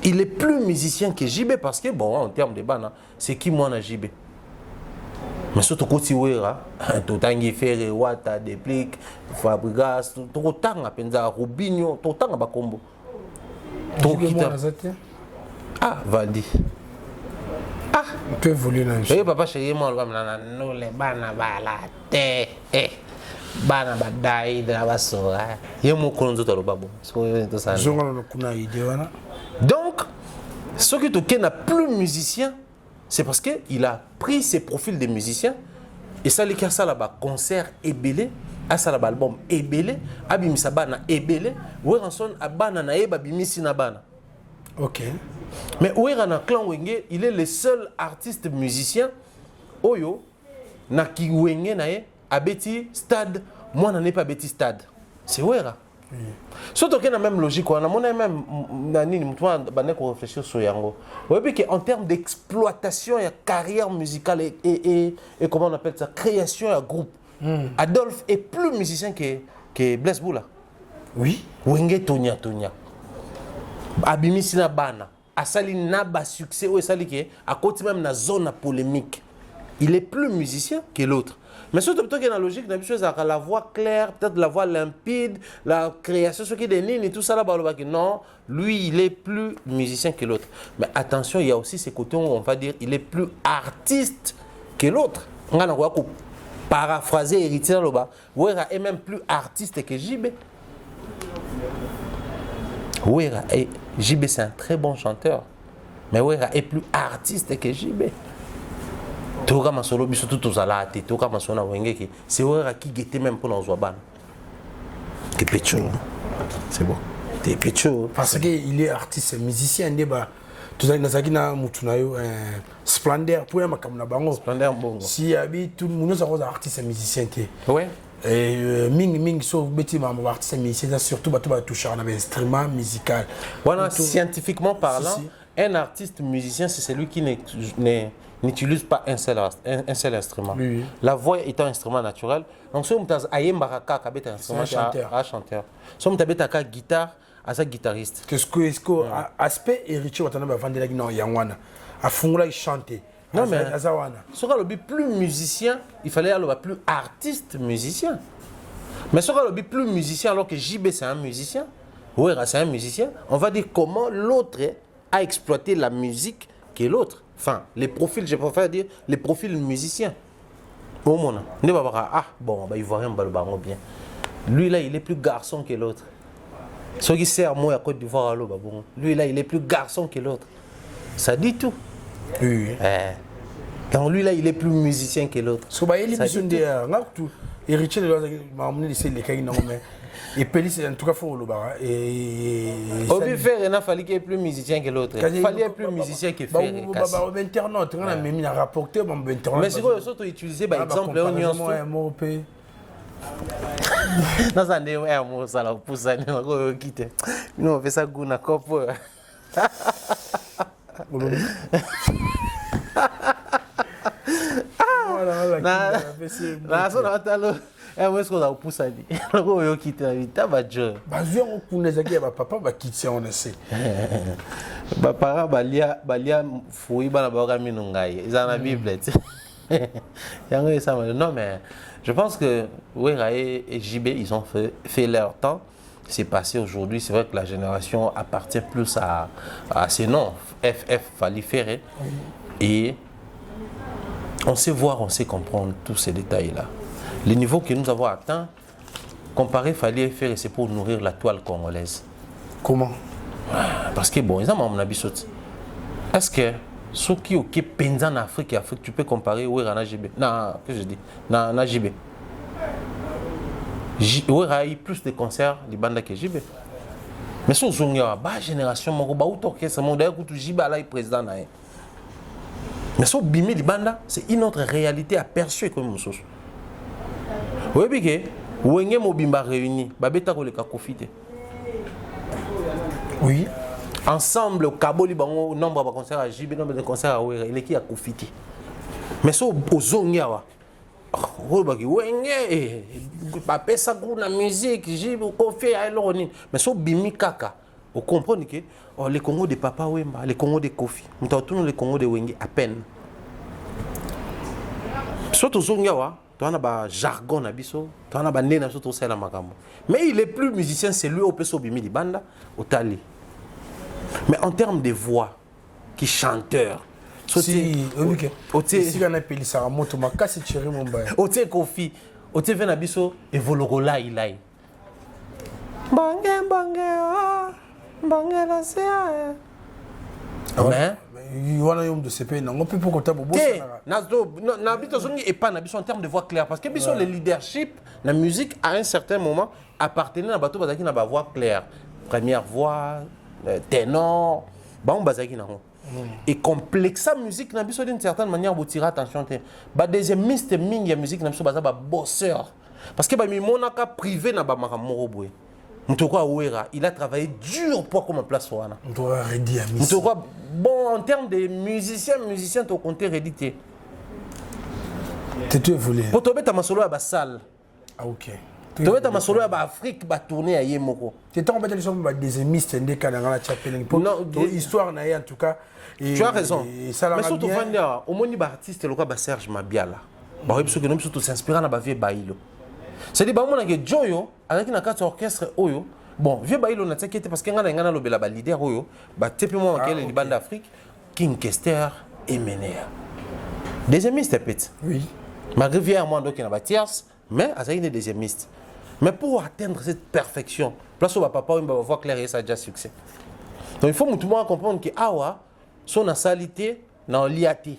S2: Il est plus musicien que JB parce que, bon, en termes de bana, c'est qui moi, JB. Mais surtout quand tu vois, Totangi Ferre, Wata, Deplique, Fabregas, Totanga, Penza, Rubinho, Totanga Bakombo. Ah, Valdi. Ah,
S1: on peut évoluer dans le
S2: jeu. Papa, chérie, moi, nous les bana balate. Bana badai de la basora. Yemo konzo to babo. Donc, ce qui toqué n'a plus musicien, c'est parce qu'il a pris ses profils de musiciens et ça les ça là-bas concert ébélé, à ça là-bas album ébélé, abimisa bana ébélé, Weranson abana na eba bimisi na bana.
S1: OK.
S2: Mais Werana Clan Wenge, il est le seul artiste musicien oyo na ki Wenge na ye abeti stade, moi n'en ai pas beti stade. C'est Wera. Surtout qu'il y a la même logique, on a même réfléchir sur Yango. En termes d'exploitation et carrière musicale et comment on appelle ça, création et groupe, Adolphe est plus musicien que Blaise Boula.
S1: Oui.
S2: Wenge Tonya. Abimi Sina Bana. Asali Naba succès, ou Asali qui est à côté même dans la zone polémique. Il est plus musicien que l'autre. Mais surtout qu'il y a la logique, la voix claire, peut-être la voix limpide, la création, ce qui est des lignes et tout ça là, non, lui il est plus musicien que l'autre. Mais attention, il y a aussi ces côtés où on va dire il est plus artiste que l'autre. On va paraphraser héritier là-bas. Wera est même plus artiste que JB. Wera et JB c'est un très bon chanteur, mais Wera est plus artiste que JB. Toka masolo biso tout ozalate toka masona wengeki c'est Wera qui guettait même pour nos ban. T'es pécho. C'est bon. T'es pécho
S1: parce que il est artiste musicien débat. Tout ça nazaki na mutu na yo Splendeur pour makamna bango.
S2: Splendeur bongo.
S1: Si abi tout le monde ça artiste musicien té.
S2: Ouais.
S1: Et ming so beti ma artiste musicien surtout ba toucher un instrument musical.
S2: Voilà, scientifiquement parlant, un artiste musicien c'est celui qui n'utilise pas un seul instrument. Oui. La voix est un instrument naturel. Donc si on a un instrument chanteur. Si on a une guitare, c'est un guitariste.
S1: Est-ce que aspect héritier on va vendre la guitare yangwana a fungula chanter.
S2: Non mais si on a plus musicien, il fallait aller plus artiste musicien. Mais si on a plus musicien alors que JB c'est un musicien, Wera c'est un musicien, on va dire comment l'autre a exploité la musique que l'autre. Enfin, les profils, je préfère dire les profils musiciens. Au moins, bon, il voit rien bien. Lui là, il est plus garçon que l'autre. Ce qui sert moi à Côte d'Ivoire, lui là, il est plus garçon que l'autre. Ça dit tout.
S1: Oui.
S2: Donc lui là, il est plus musicien que l'autre.
S1: Héritier de et Pélis, en tout cas, il faut le bar.
S2: Obi Ferre, il fallait qu'il y ait plus musicien que l'autre. Il fallait être plus musicien que Ferre.
S1: Internaute, on a même rapporté.
S2: Mais c'est quoi, surtout utiliser par exemple un nuance. Dans un des mots, ça la pousse à nous quitter. Nous, on fait ça goût à cop. Moi, ce qu'on a poussé à dire, on a quitté la vie, t'as pas de jeu.
S1: On connaît ça, papa va quitter, on sait.
S2: Papa, balia, fouille, balabaga, minungai. Ils en ont Bible. Non, mais je pense que Wera et JB, ils ont fait leur temps. C'est passé aujourd'hui. C'est vrai que la génération appartient plus à ces noms, FF, Fali Ferre. Et on sait voir, on sait comprendre tous ces détails-là. Le niveau que nous avons atteint, comparé Fali Ferre, c'est pour nourrir la toile congolaise.
S1: Comment?
S2: Parce que bon, ils ont mon avis. Est-ce que ce qui est pensé en Afrique, tu peux comparer Wera à JB? Non, que je dis? Na JB. Wera a eu plus de concerts de banda que JB. Mais si on a une génération, on a orchestre, on a un président. Mais si on bimé les bandes, c'est une autre réalité aperçue comme une chose. Vous voyez que vous avez un réuni, vous avez un
S1: Oui.
S2: Ensemble, au Cabo, il y a un nombre de concerts à JB, nombre de concerts à Ouera, il y a Kofiti. Mais si on a la musique, mais si bimi kaka, on comprend que les Congos de Papa Wemba, les Congos de Kofi, nous avons les Congos de Wenge à peine. Surtout Zongawa, tu as un jargon, tu as un nez, mais il est plus musicien, c'est lui au Peso Bimi di Banda, au Tali. Mais en termes de voix, qui chanteur,
S1: si on appelle ça moto makasi Thierry Mumbaya.
S2: Ote Kofi, ote Venabiso et Volorola Ilai. Bange la sea. Mais
S1: il y a un de ces pays, on peut pas compter pour
S2: en termes de voix claire parce que le leadership, la musique à un certain moment appartenait à bateau bazaki na ba voix claire, première voix, ténor, bon bazaki na. Et complexe la musique na biso d'une certaine manière vous tirer attention ba deuxième miste ming ya musique na biso baza ba bosseur parce que ba mi monaka privé na ba makamoro boy. Mutoko Ouera, il a travaillé dur pour comme place wana. Mutoko bon en termes de musicien to compter rédité.
S1: Tu te voulais.
S2: Pour tomber ta masolo à ba salle.
S1: Ah OK.
S2: Tomber ta masolo à ba Afrique ba tourner à Yemoko.
S1: Tu t'en pas les ba deuxième miste ndeka na la chapelle pour histoire na en tout cas.
S2: Tu as raison. Mais surtout Vania, au moins ba artiste loka ba Serge Mabiala. Ba biso que nous surtout s'inspirer na ba vie bailo. C'est-à-dire que Joyo, avec une carte orchestre, bon, vieux bailo n'a t'inquiète parce qu'il y a un lobby leader, bah, typiquement, les bandes d'Afrique, King Kester et Ménéa. Deuxième miste, peut-être.
S1: Oui.
S2: Malgré Vieux moi, donc, il y a une tierce, mais à ça, il y a deuxième miste. Mais pour atteindre cette perfection, place où papa, on va voir clair et ça a déjà succès. Donc, il faut tout le monde comprendre que, son salité, dans liaté.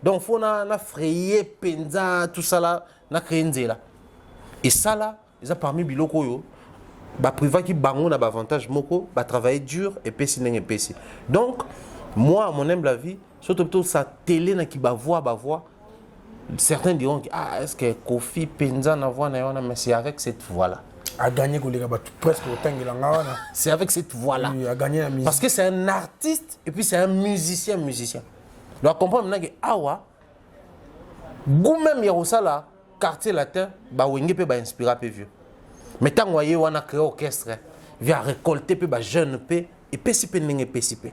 S2: Donc, il faut frayer, penza, tout ça là, na créer là. Et ça là, ils ont parmi biloko yo, bah privé qui bango na avantage moko, bah travailler dur et pessi n'eng pessi. Donc moi, à mon humble avis, surtout plutôt sa télé na qui ba voix, certains diront que est-ce que Kofi Penza na voix na yona, mais c'est avec cette voix là.
S1: A gagné presque autant que l'angana.
S2: C'est avec cette voix là.
S1: Oui, a gagné la musique.
S2: Parce que c'est un artiste et puis c'est un musicien. Donc comprendre maintenant que awa, goût même Yerosala. Quartier latin, bah wenge peut inspirer peu vieux. Mais tant voyez on a créé orchestre, vient récolter peu bah jeune peu et pécipe n'eng pécipe.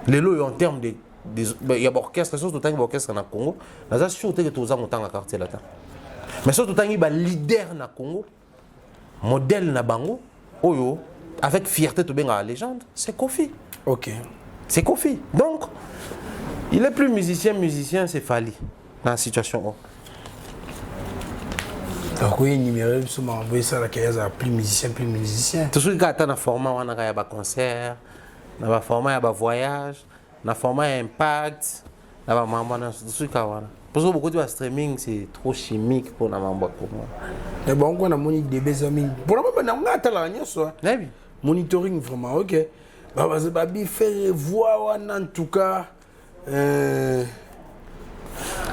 S2: Les lots en termes de il y a orchestre surtout tant orchestre na Congo, la sûreté que tous en temps à quartier latin. Mais surtout tant bah leader na Congo, modèle na bango, oyo avec fierté to benga légende, c'est Kofi.
S1: OK.
S2: C'est Kofi. Donc il est plus musicien, c'est Fali dans la situation.
S1: Donc oui, numéro souvent envoyé ça la case à plus musicien.
S2: Tout ce qui a un format on a un concert, na format un voyage, na format impact, na maman tout ce qui a. Parce que beaucoup de streaming c'est trop chimique pour na maman pour moi.
S1: Mais bon on a monique des besoins. Pour la maman on a ta la nyoso. Monitoring vraiment OK. Bah babi faire voix en tout cas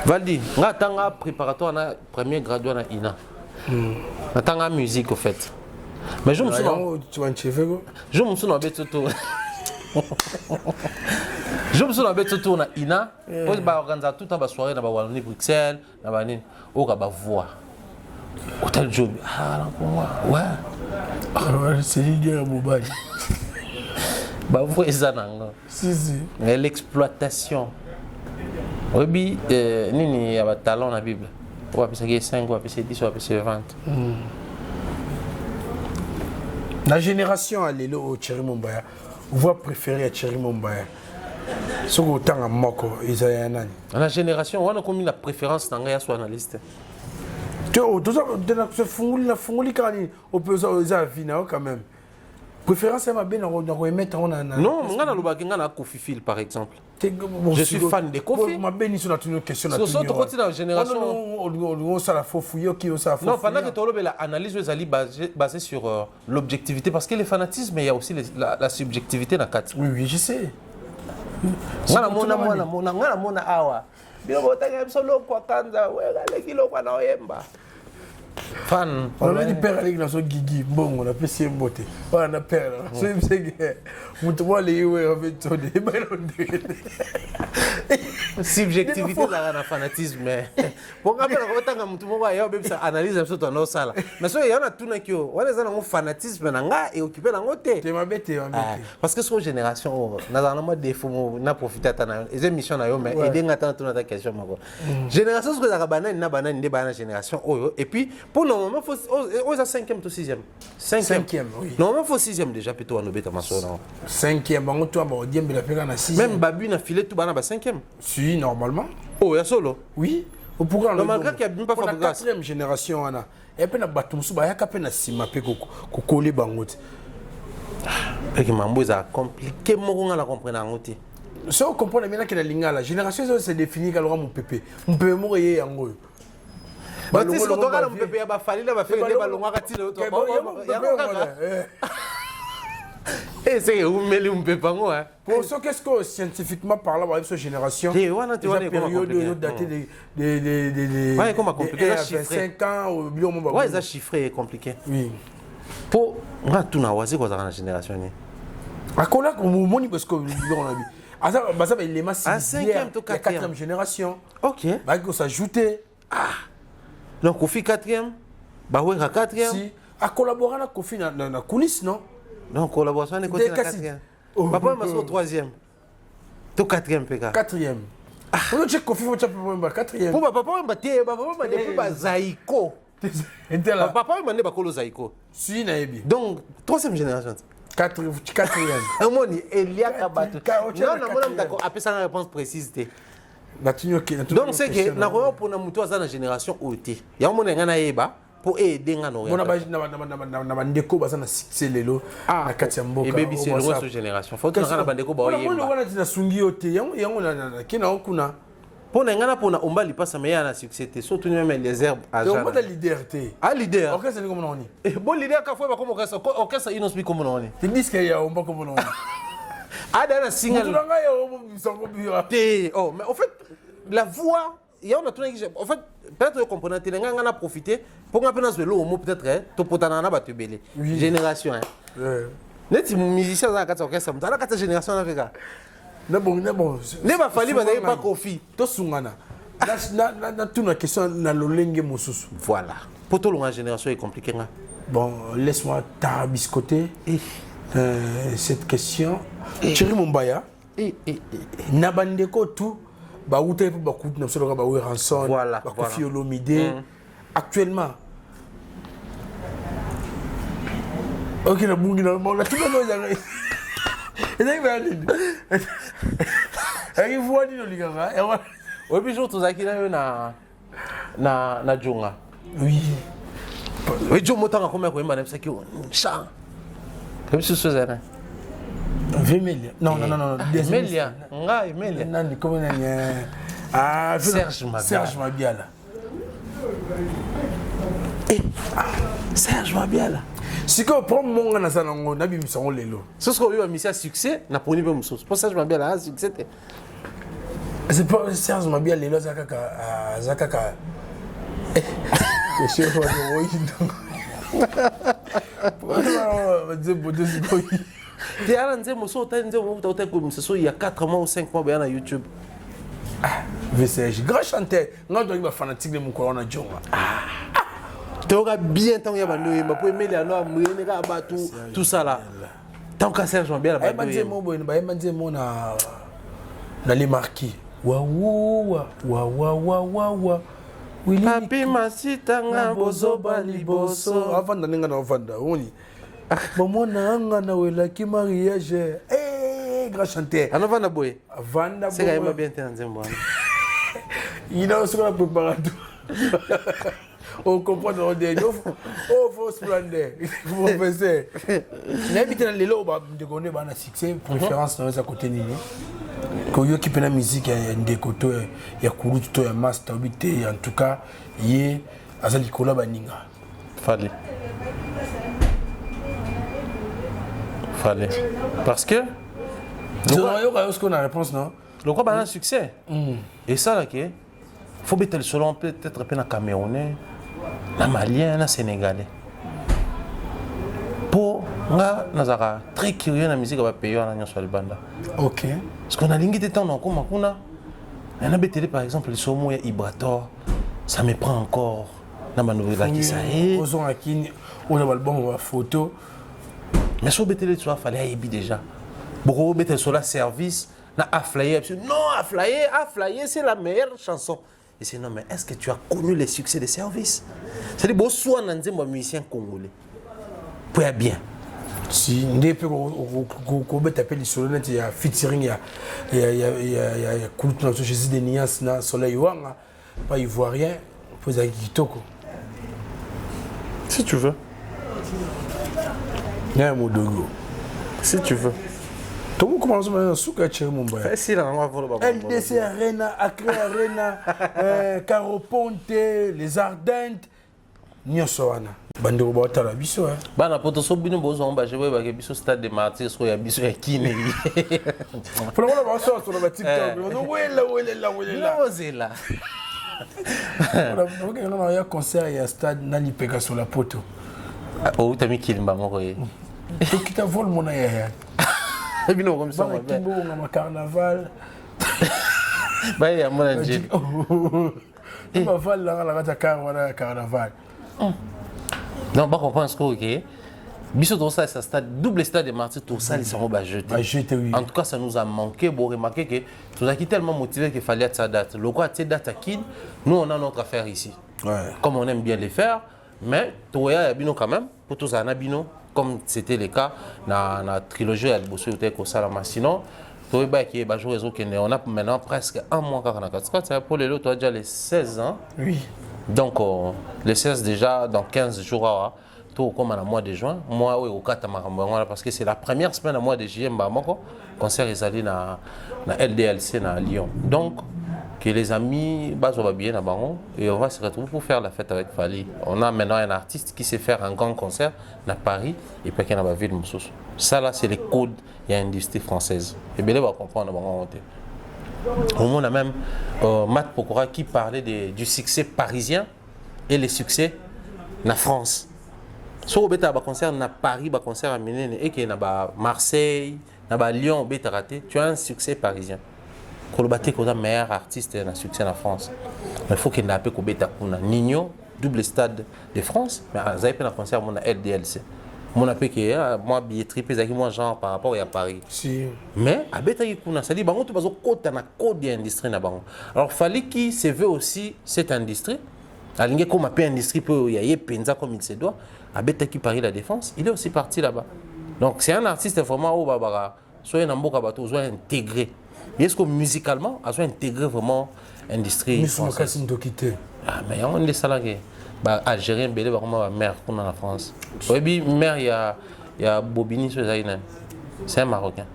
S2: Valdi, nga tanga préparatoire na premier graduat na INA. Natanga musique au fait. Mais je me souviens. Je me souviens de tout. Je me souviens de tout na INA. Quand ba organiser toute la soirée na ba Wallonie Bruxelles, na ba ni o ka ba voix. Hôtel Job. Ah ouais.
S1: C'est l'idée Mobile.
S2: Ba voix ezananga.
S1: Si.
S2: L'exploitation. Oui, nini y a un talent dans la Bible. On va passer 5, on va passer 10, on va passer 20.
S1: La génération à l'élo au Thierry Mumbaya, vous préférez à Thierry Mumbaya. Ce que autant à Moko, Isaïa Nani.
S2: La génération, on a commis la préférence dans la analyste.
S1: Tu vois, tout ça, c'est funguli quand on peut ça aux avina quand même. préférence ma bien on remettre on a
S2: non nga na lobaki nga na Kofi Phil par exemple je suis fan de Kofi
S1: ma bien sur une question
S2: sur ça to la génération
S1: on ça la fouille qui on ça
S2: non pendant que tolo la analyse ezali basée sur l'objectivité parce que le fanatisme mais il y a aussi la subjectivité na kati
S1: oui je sais
S2: nga na mona awa bilo botanga biso kwa kanza wega lekilo kwa na oyemba fan
S1: on a dit père avec la so gigi bon on a fait si beauté on a père c'est que mutu wale iwe avec to de
S2: subjectivité na fanatisme pour ngapela ko tanga mutu moko ayo bebisa analyse so to no sala mais so yana tuna kio wala za ngo fanatisme na nga e occuper na ngote
S1: te mabete
S2: parce que sur génération na za na mo défaut na profiter ta les émissions na yo mais aider ngata tuna ta question moko génération ce que za banane na banane de banane génération oyo et puis pour le moment faut aux 5e ou 6e
S1: 5e oui
S2: normalement faut 6e déjà plutôt à nos bêta maso non
S1: 5e bango toi ba diembe la pega na 6e
S2: même babu na filet tout bana ba 5e
S1: si normalement
S2: oh ya solo
S1: oui au pourquoi
S2: le malgré qu'il y a même pas Fabregas
S1: 4e génération ana et puis na batumsu ba yaka pe na sima pe ko coller bango
S2: et que mambo ça compliqué moko nga la comprendre ngoti
S1: si on comprend bien que la lingala génération c'est défini quand mon pépé mo yé yango
S2: Baptiste Kotoka na mpepé ya bafali na bafeli nde balongwaka ti lelo to et c'est umeli mpepa ngo hein
S1: pour ce qu'est-ce que scientifiquement parlant avec cette génération
S2: et wana tu vois
S1: période daté de
S2: ouais comment compliqué ça chiffré
S1: 5 ans au bio mon
S2: ouais ça chiffré compliqué
S1: oui
S2: pour nga tuna wazi ko za na génération ni
S1: akola ko moni parce que on a vu asa basa ba élément
S2: à 5e to
S1: 4e génération
S2: OK
S1: ba ko s'ajouter
S2: donc Kofi 4e ba ouais 4e
S1: si a collaborer na Kofi na coulisses non
S2: donc collaboration est côté na 4e papa ma so 3e to 4e peka
S1: 4e on check Kofi faut check papa 4e
S2: pour papa mba te papa mba depuis ba Zaiko papa mba ne ba kolo Zaiko
S1: si na yebi
S2: donc 3e génération
S1: 4e
S2: amoni Elia Kabato non non d'accord après ça la réponse précise té donc c'est que na ko pour na mutu za na génération OT ya mona ngana yeba pour aider ngana
S1: on a na bandeko baza na succès lelo na kati ya mboka
S2: et baby c'est le reste génération faut que ngana bandeko ba yeba
S1: on wana tina sungi OT yango na kina okuna
S2: pour ngana pour na omba lipasa meya na succès té surtout même les herbes à
S1: genre on a leader té
S2: ah leader
S1: OK c'est comme on dit
S2: et bon leader ka fois ba comme orchestre inos bi comme on dit
S1: tu dis que ya omba comme on dit
S2: ada na single oh mais en fait la voix il y a on a tout en fait peut-être comprendre que nga na profiter pour nga pena zelo mo peut-être to potana na batubele génération hein net musicien za kata orchestre mtala kata génération na veka
S1: na bon
S2: ne ba fali ba pas Kofi
S1: to sungana na tout na question na lolenge mosusu
S2: voilà pour tout longa génération est compliqué nga
S1: bon laisse-moi tarabiscoter cette question Thierry Mumbaya na bandeko tout ba outé ba kout na solo ba we ranson
S2: ba
S1: Kofi Olomide actuellement OK na bungi na mo la tout le monde et donc va aller et voit dit le gars et
S2: ouais puis jour tout ça qui na junga
S1: oui
S2: oui jo motanga comme ko imba ça qui chant comme ce chose là
S1: Vemelia. Non.
S2: Vemelia. Nga Vemelia.
S1: Nani comment nani Serge Mabiala. Serge Mabiala. Si que pour mon na sanango na bi misango lelo.
S2: Ce que oui mission succès na poni be muso. Pour Serge Mabiala succès.
S1: C'est pas Serge Mabiala lelo zakaka. Le chef de Roy.
S2: Tu as un mosso, tu as un comme ce il y a 4 mois ou 5 mois sur YouTube.
S1: VCG, grand chanteur. Moi, je suis fanatique de mon corona Djonga.
S2: Tu auras bien tant qu'il y a bandoué, ma pour aimer les anois, tout ça là. Tant qu'à Serge Mabiala,
S1: bah bandoué. Na les marquis. Wa.
S2: Papi masita nga bozoba liboso.
S1: Avant d'aller dans Vanda, on y. Maman n'a pas eu qui mariage. Grand chanteur.
S2: On va boy.
S1: Vanda.
S2: C'est quand même bien entendu moi.
S1: Il a aussi un préparateur. On comprend dans le dernier. Oh, faut splendeur. Professeur. N'habite dans les lots, de connaître un succès, préférence dans sa côté nini. Quand il y a une musique, il y a des côtés, il y a Kouroutou, il y a Master, en tout cas, il y a Azalikola Baninga.
S2: Fallait. Parce que.
S1: Ce qu'on a réponse, non?
S2: Le quoi, un succès. Et ça, là, il faut mettre le solo peut-être un Camerounais, un Malien, un Sénégalais. Pour nga nazara très curieux na musique va payer en sur le banda.
S1: OK.
S2: Parce qu'on a l'ingé de temps dans comme on a un abétélé par exemple le somo ya Ibrator, ça me prend encore na manouvelle là qui ça est.
S1: Aux on akini on a album photo.
S2: Mais sur bétélé tu vois fallait aider déjà. Beaucoup bétélé sur la service na aflayer non aflayer c'est la meilleure chanson. Et c'est non mais est-ce que tu as connu les succès des services? C'est-à-dire bon soit un musicien congolais. Pour bien.
S1: Si depuis qu'on peut taper les solos il y a featuring il y a Kouloutou na Jésus de Nias na Soleil Wanga pas ivoirien pour aller kitoko.
S2: Si tu veux.
S1: N'a modogo.
S2: Si tu veux.
S1: Tout le monde commence à souka chez mon boy.
S2: Facile on va voir le
S1: LDC Arena, Accra Arena, Caroponte, les Ardentes. Nyonso wana. Bandeko baotala biso hein.
S2: Bana poto so bino bozo ba jewe ba ke biso stade de Martyrs so ya biso ya kine.
S1: Pour le moment ba so sur le TikTok. On wela.
S2: Ozela.
S1: On a un concert et un stade nani peka sur la poto.
S2: Oh t'as mis Kilimba moko ye.
S1: Tout qui t'a volé mon aya.
S2: Bino comme ça
S1: ba kimbo ngama carnaval.
S2: Ba ya mona nje.
S1: Ba val la carnaval.
S2: Non, pas comprendre ce que ok. Biso tout ça, c'est stade double stade de Martyrs, tout ça, ils sont jetés.
S1: Oui.
S2: En tout cas, ça nous a manqué. Bon, remarquez que nous avons tellement motivé qu'il fallait être sa date. Le quoi, cette date à Kin, nous on a notre affaire ici.
S1: Ouais.
S2: Comme on aime bien les faire, mais Toya et Abino quand même, pour tous un Abino, comme c'était le cas dans la trilogie à Bosso ou Salama. Sinon, Toya qui est joué on a maintenant presque un mois quand on a 4 pour les lots, tu as déjà les 16 ans.
S1: Oui.
S2: Donc, les 16 déjà, dans 15 jours, tout comme au mois de juin, moi, oui, au 4 parce que c'est la première semaine au mois de juillet, le concert est allé dans la LDLC à Lyon. Donc, que les amis va bien à Baron et on va se retrouver pour faire la fête avec Fali. On a maintenant un artiste qui sait faire un grand concert à Paris et puis qu'il y a la ville de Moussous. Ça, là, c'est les codes de l'industrie française. Et bien, on va comprendre. On a même Matt Pokora qui parlait du succès parisien et les succès en France. Si on a un concert à Paris, un concert à Milan et qu'il y a Marseille, Lyon, tu as un succès parisien. Quand on a un meilleur artiste et un succès en France, il faut qu'il y ait un peu de Nino, double stade de France, mais il y a un concert à LDLC. Mon appel qui est moi billetterie pèse moi genre par rapport à Paris.
S1: Si.
S2: Mais à Betaï Kuna, ça dit bango tu vas au côté na code d'industrie na bango. Alors fallait qui se veut aussi cette industrie. Alingue comme appel industrie peut y a penza comme il se doit. À Betaï qui Paris la défense, il est aussi parti là-bas. Donc c'est un artiste vraiment au babara, soit un amboka bateau, soit intégré. Est-ce que musicalement, a soit intégré vraiment industrie française. Ah mais on est salarié. Algérien belé vraiment mère qu'on a en France. Oui, mère il y a Bobini sur Zaïna. C'est un Marocain.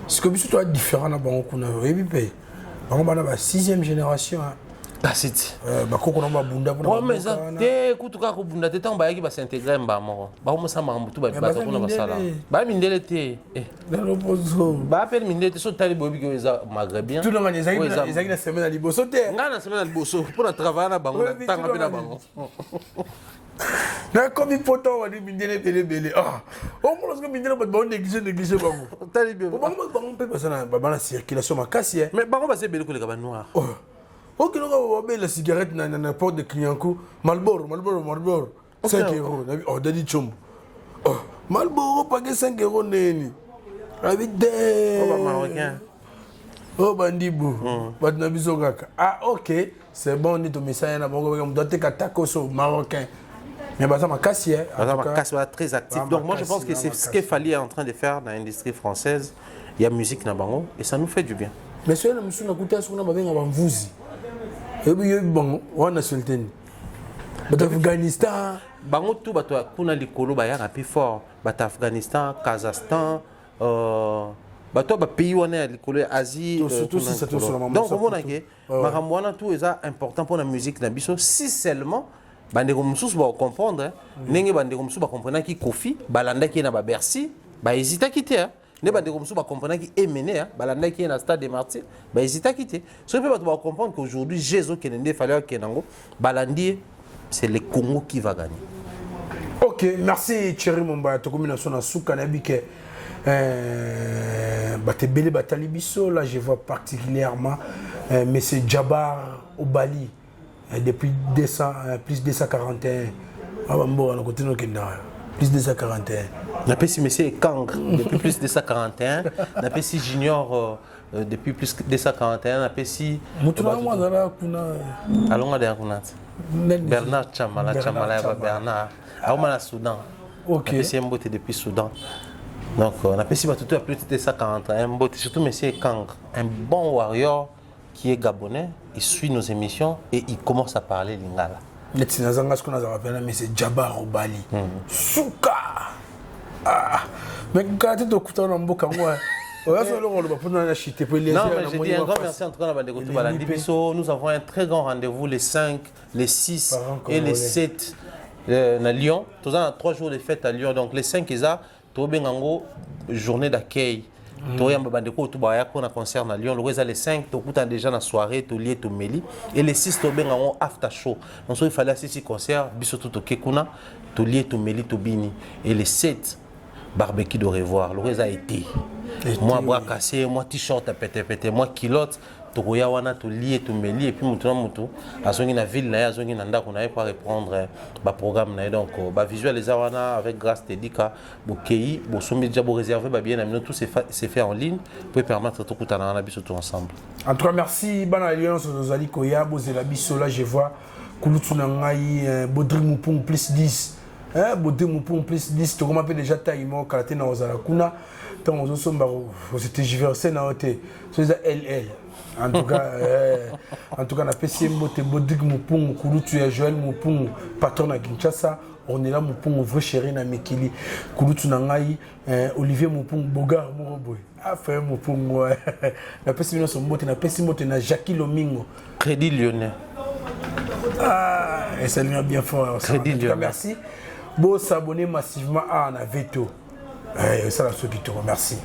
S1: C'est comme si tu as différent dans Bango qu'on a oui pays. Bango la 6e génération.
S2: Ah c'est.
S1: Bako qu'on a bunda pour.
S2: Oh mais ça te kutu ka ko bunda te tamba yaki ba s'intégrer mba moko. Ba mo sa mambu tu ba ba ko na ba sala. Ba mindele te.
S1: Dans l'opposition.
S2: Ba appel mindele te so tali bobi ko eza maghrébien.
S1: Tout le monde ezaki na semaine à liboso te.
S2: Ngana semaine à liboso pour na travailler na bango tanga pe na bango.
S1: Na comme il faut temps on dit mindele belé. Ah. On pense que mindele ba négliger bango.
S2: Tali be.
S1: Bango peut passer na ba na circulation makasi.
S2: Mais bango ba se belé ko le ka ba noir.
S1: Ok, nous avons la cigarette dans la porte de Clignancourt. Marlboro. 5 euros. Oh, Daddy Chombo. Marlboro, pas que 5 euros.
S2: Oh, Marocain.
S1: Oh, Bandibou. Ah, ok. C'est bon, on est au message. On doit être Marocain. Mais ça m'a cassé.
S2: Très actif. Donc, moi, je pense que c'est ce qu'il fallait en train de faire dans l'industrie française. Il y a musique dans Bango et ça nous fait du bien.
S1: Mais si on a écouté ce qu'on a fait, on a et puis, on a sultan. Afghanistan.
S2: Bango tout bato kuna likolo ba ya plus fort. Bato Afghanistan, Kazakhstan, bato ba pays wana likolo Asie.
S1: Surtout si c'est tout sur la maman.
S2: Donc on a que maramwana tout est important pour la musique na biso si seulement bandeko mususu ba comprendre ndenge bandeko mususu ba comprendre ki Kofi balanda ki na ba Bercy ba hésita quitter. Ne bandeko mususu ba comprendre ki Emene balanda ki na Stade des Martyrs ba hésita quitter. Ce peut ba comprendre qu'aujourd'hui Jésus Kenende fallait que nango balandi c'est le Congo qui va gagner.
S1: Ok, merci Thierry Momba. Tu as na souka na bike. Batebele batali biso là je vois particulièrement monsieur Djabar au Bali depuis plus 241. Ah bon, on continue plus 241.
S2: On appelle si monsieur Kang depuis plus 241. On appelle si Junior depuis plus 241. On appelle si Alonga de Kunat. Bernard Chamala Bernard. Aomana Soudan.
S1: Ok.
S2: C'est un boté depuis Soudan. Donc on appelle si tout à plus de 241. Un boté surtout monsieur Kang, un bon warrior qui est gabonais. Il suit nos émissions et il commence à parler lingala.
S1: Ce qu'on a appelé monsieur Djabar au Bali. Souka. Ah. Mais quand tu écoutes un mboka moi. Non, mais
S2: je dis un grand merci en tout cas à nous avons un très grand rendez-vous les 5, les 6 et les 7 à Lyon. Tous on a 3 jours de fête à Lyon. Donc les 5 ils ont Tobengango journée d'accueil. Toyamba bandeko to baya ko na concert na Lyon. Le les 5 to kuta déjà na soirée to lié to meli et les 6 Tobengango after show. Donc il fallait assister concert biso to kekuna to lié to meli to bini et les 7 barbecue de revoir. Le a été moi bras cassé, moi t-shirt à pété, moi kilote, tokoya wana to lié to meli et puis mutu na mutu azongi na ville na azongi na ndako na pour reprendre ba programme na donc ba visualiser wana avec grâce Tedika bokei bo sombi déjà bo réserver ba bien amino tout c'est fait en ligne pour permettre to kutana na biso tout ensemble.
S1: En tout cas merci bana alliance ozali koya bozela biso là je vois kulutu na ngai Bodri Mupung plus 10 Bodri Mupung plus 10 to comment peut déjà taïmo kalaté na ozala kuna. C'était diversé dans l'hôtel. C'est LL. En tout cas, on a fait Bodri Mupung, Kouloutu et Joël Mupung, patron à Kinshasa. On est là, Mupung, vrai chéri na Mekili. Kouloutu Nangaï, Olivier Mupung, Bogar Moroboy. Ah, frère Mupung, ouais. On a fait son mot, on a fait Jackie Lomingo.
S2: Crédit Lyonnais.
S1: Ah, et ça lui a bien fort.
S2: Crédit Lyonnais.
S1: Merci. Bon, s'abonner massivement à Veto. Ça, la ceux qui te remercie.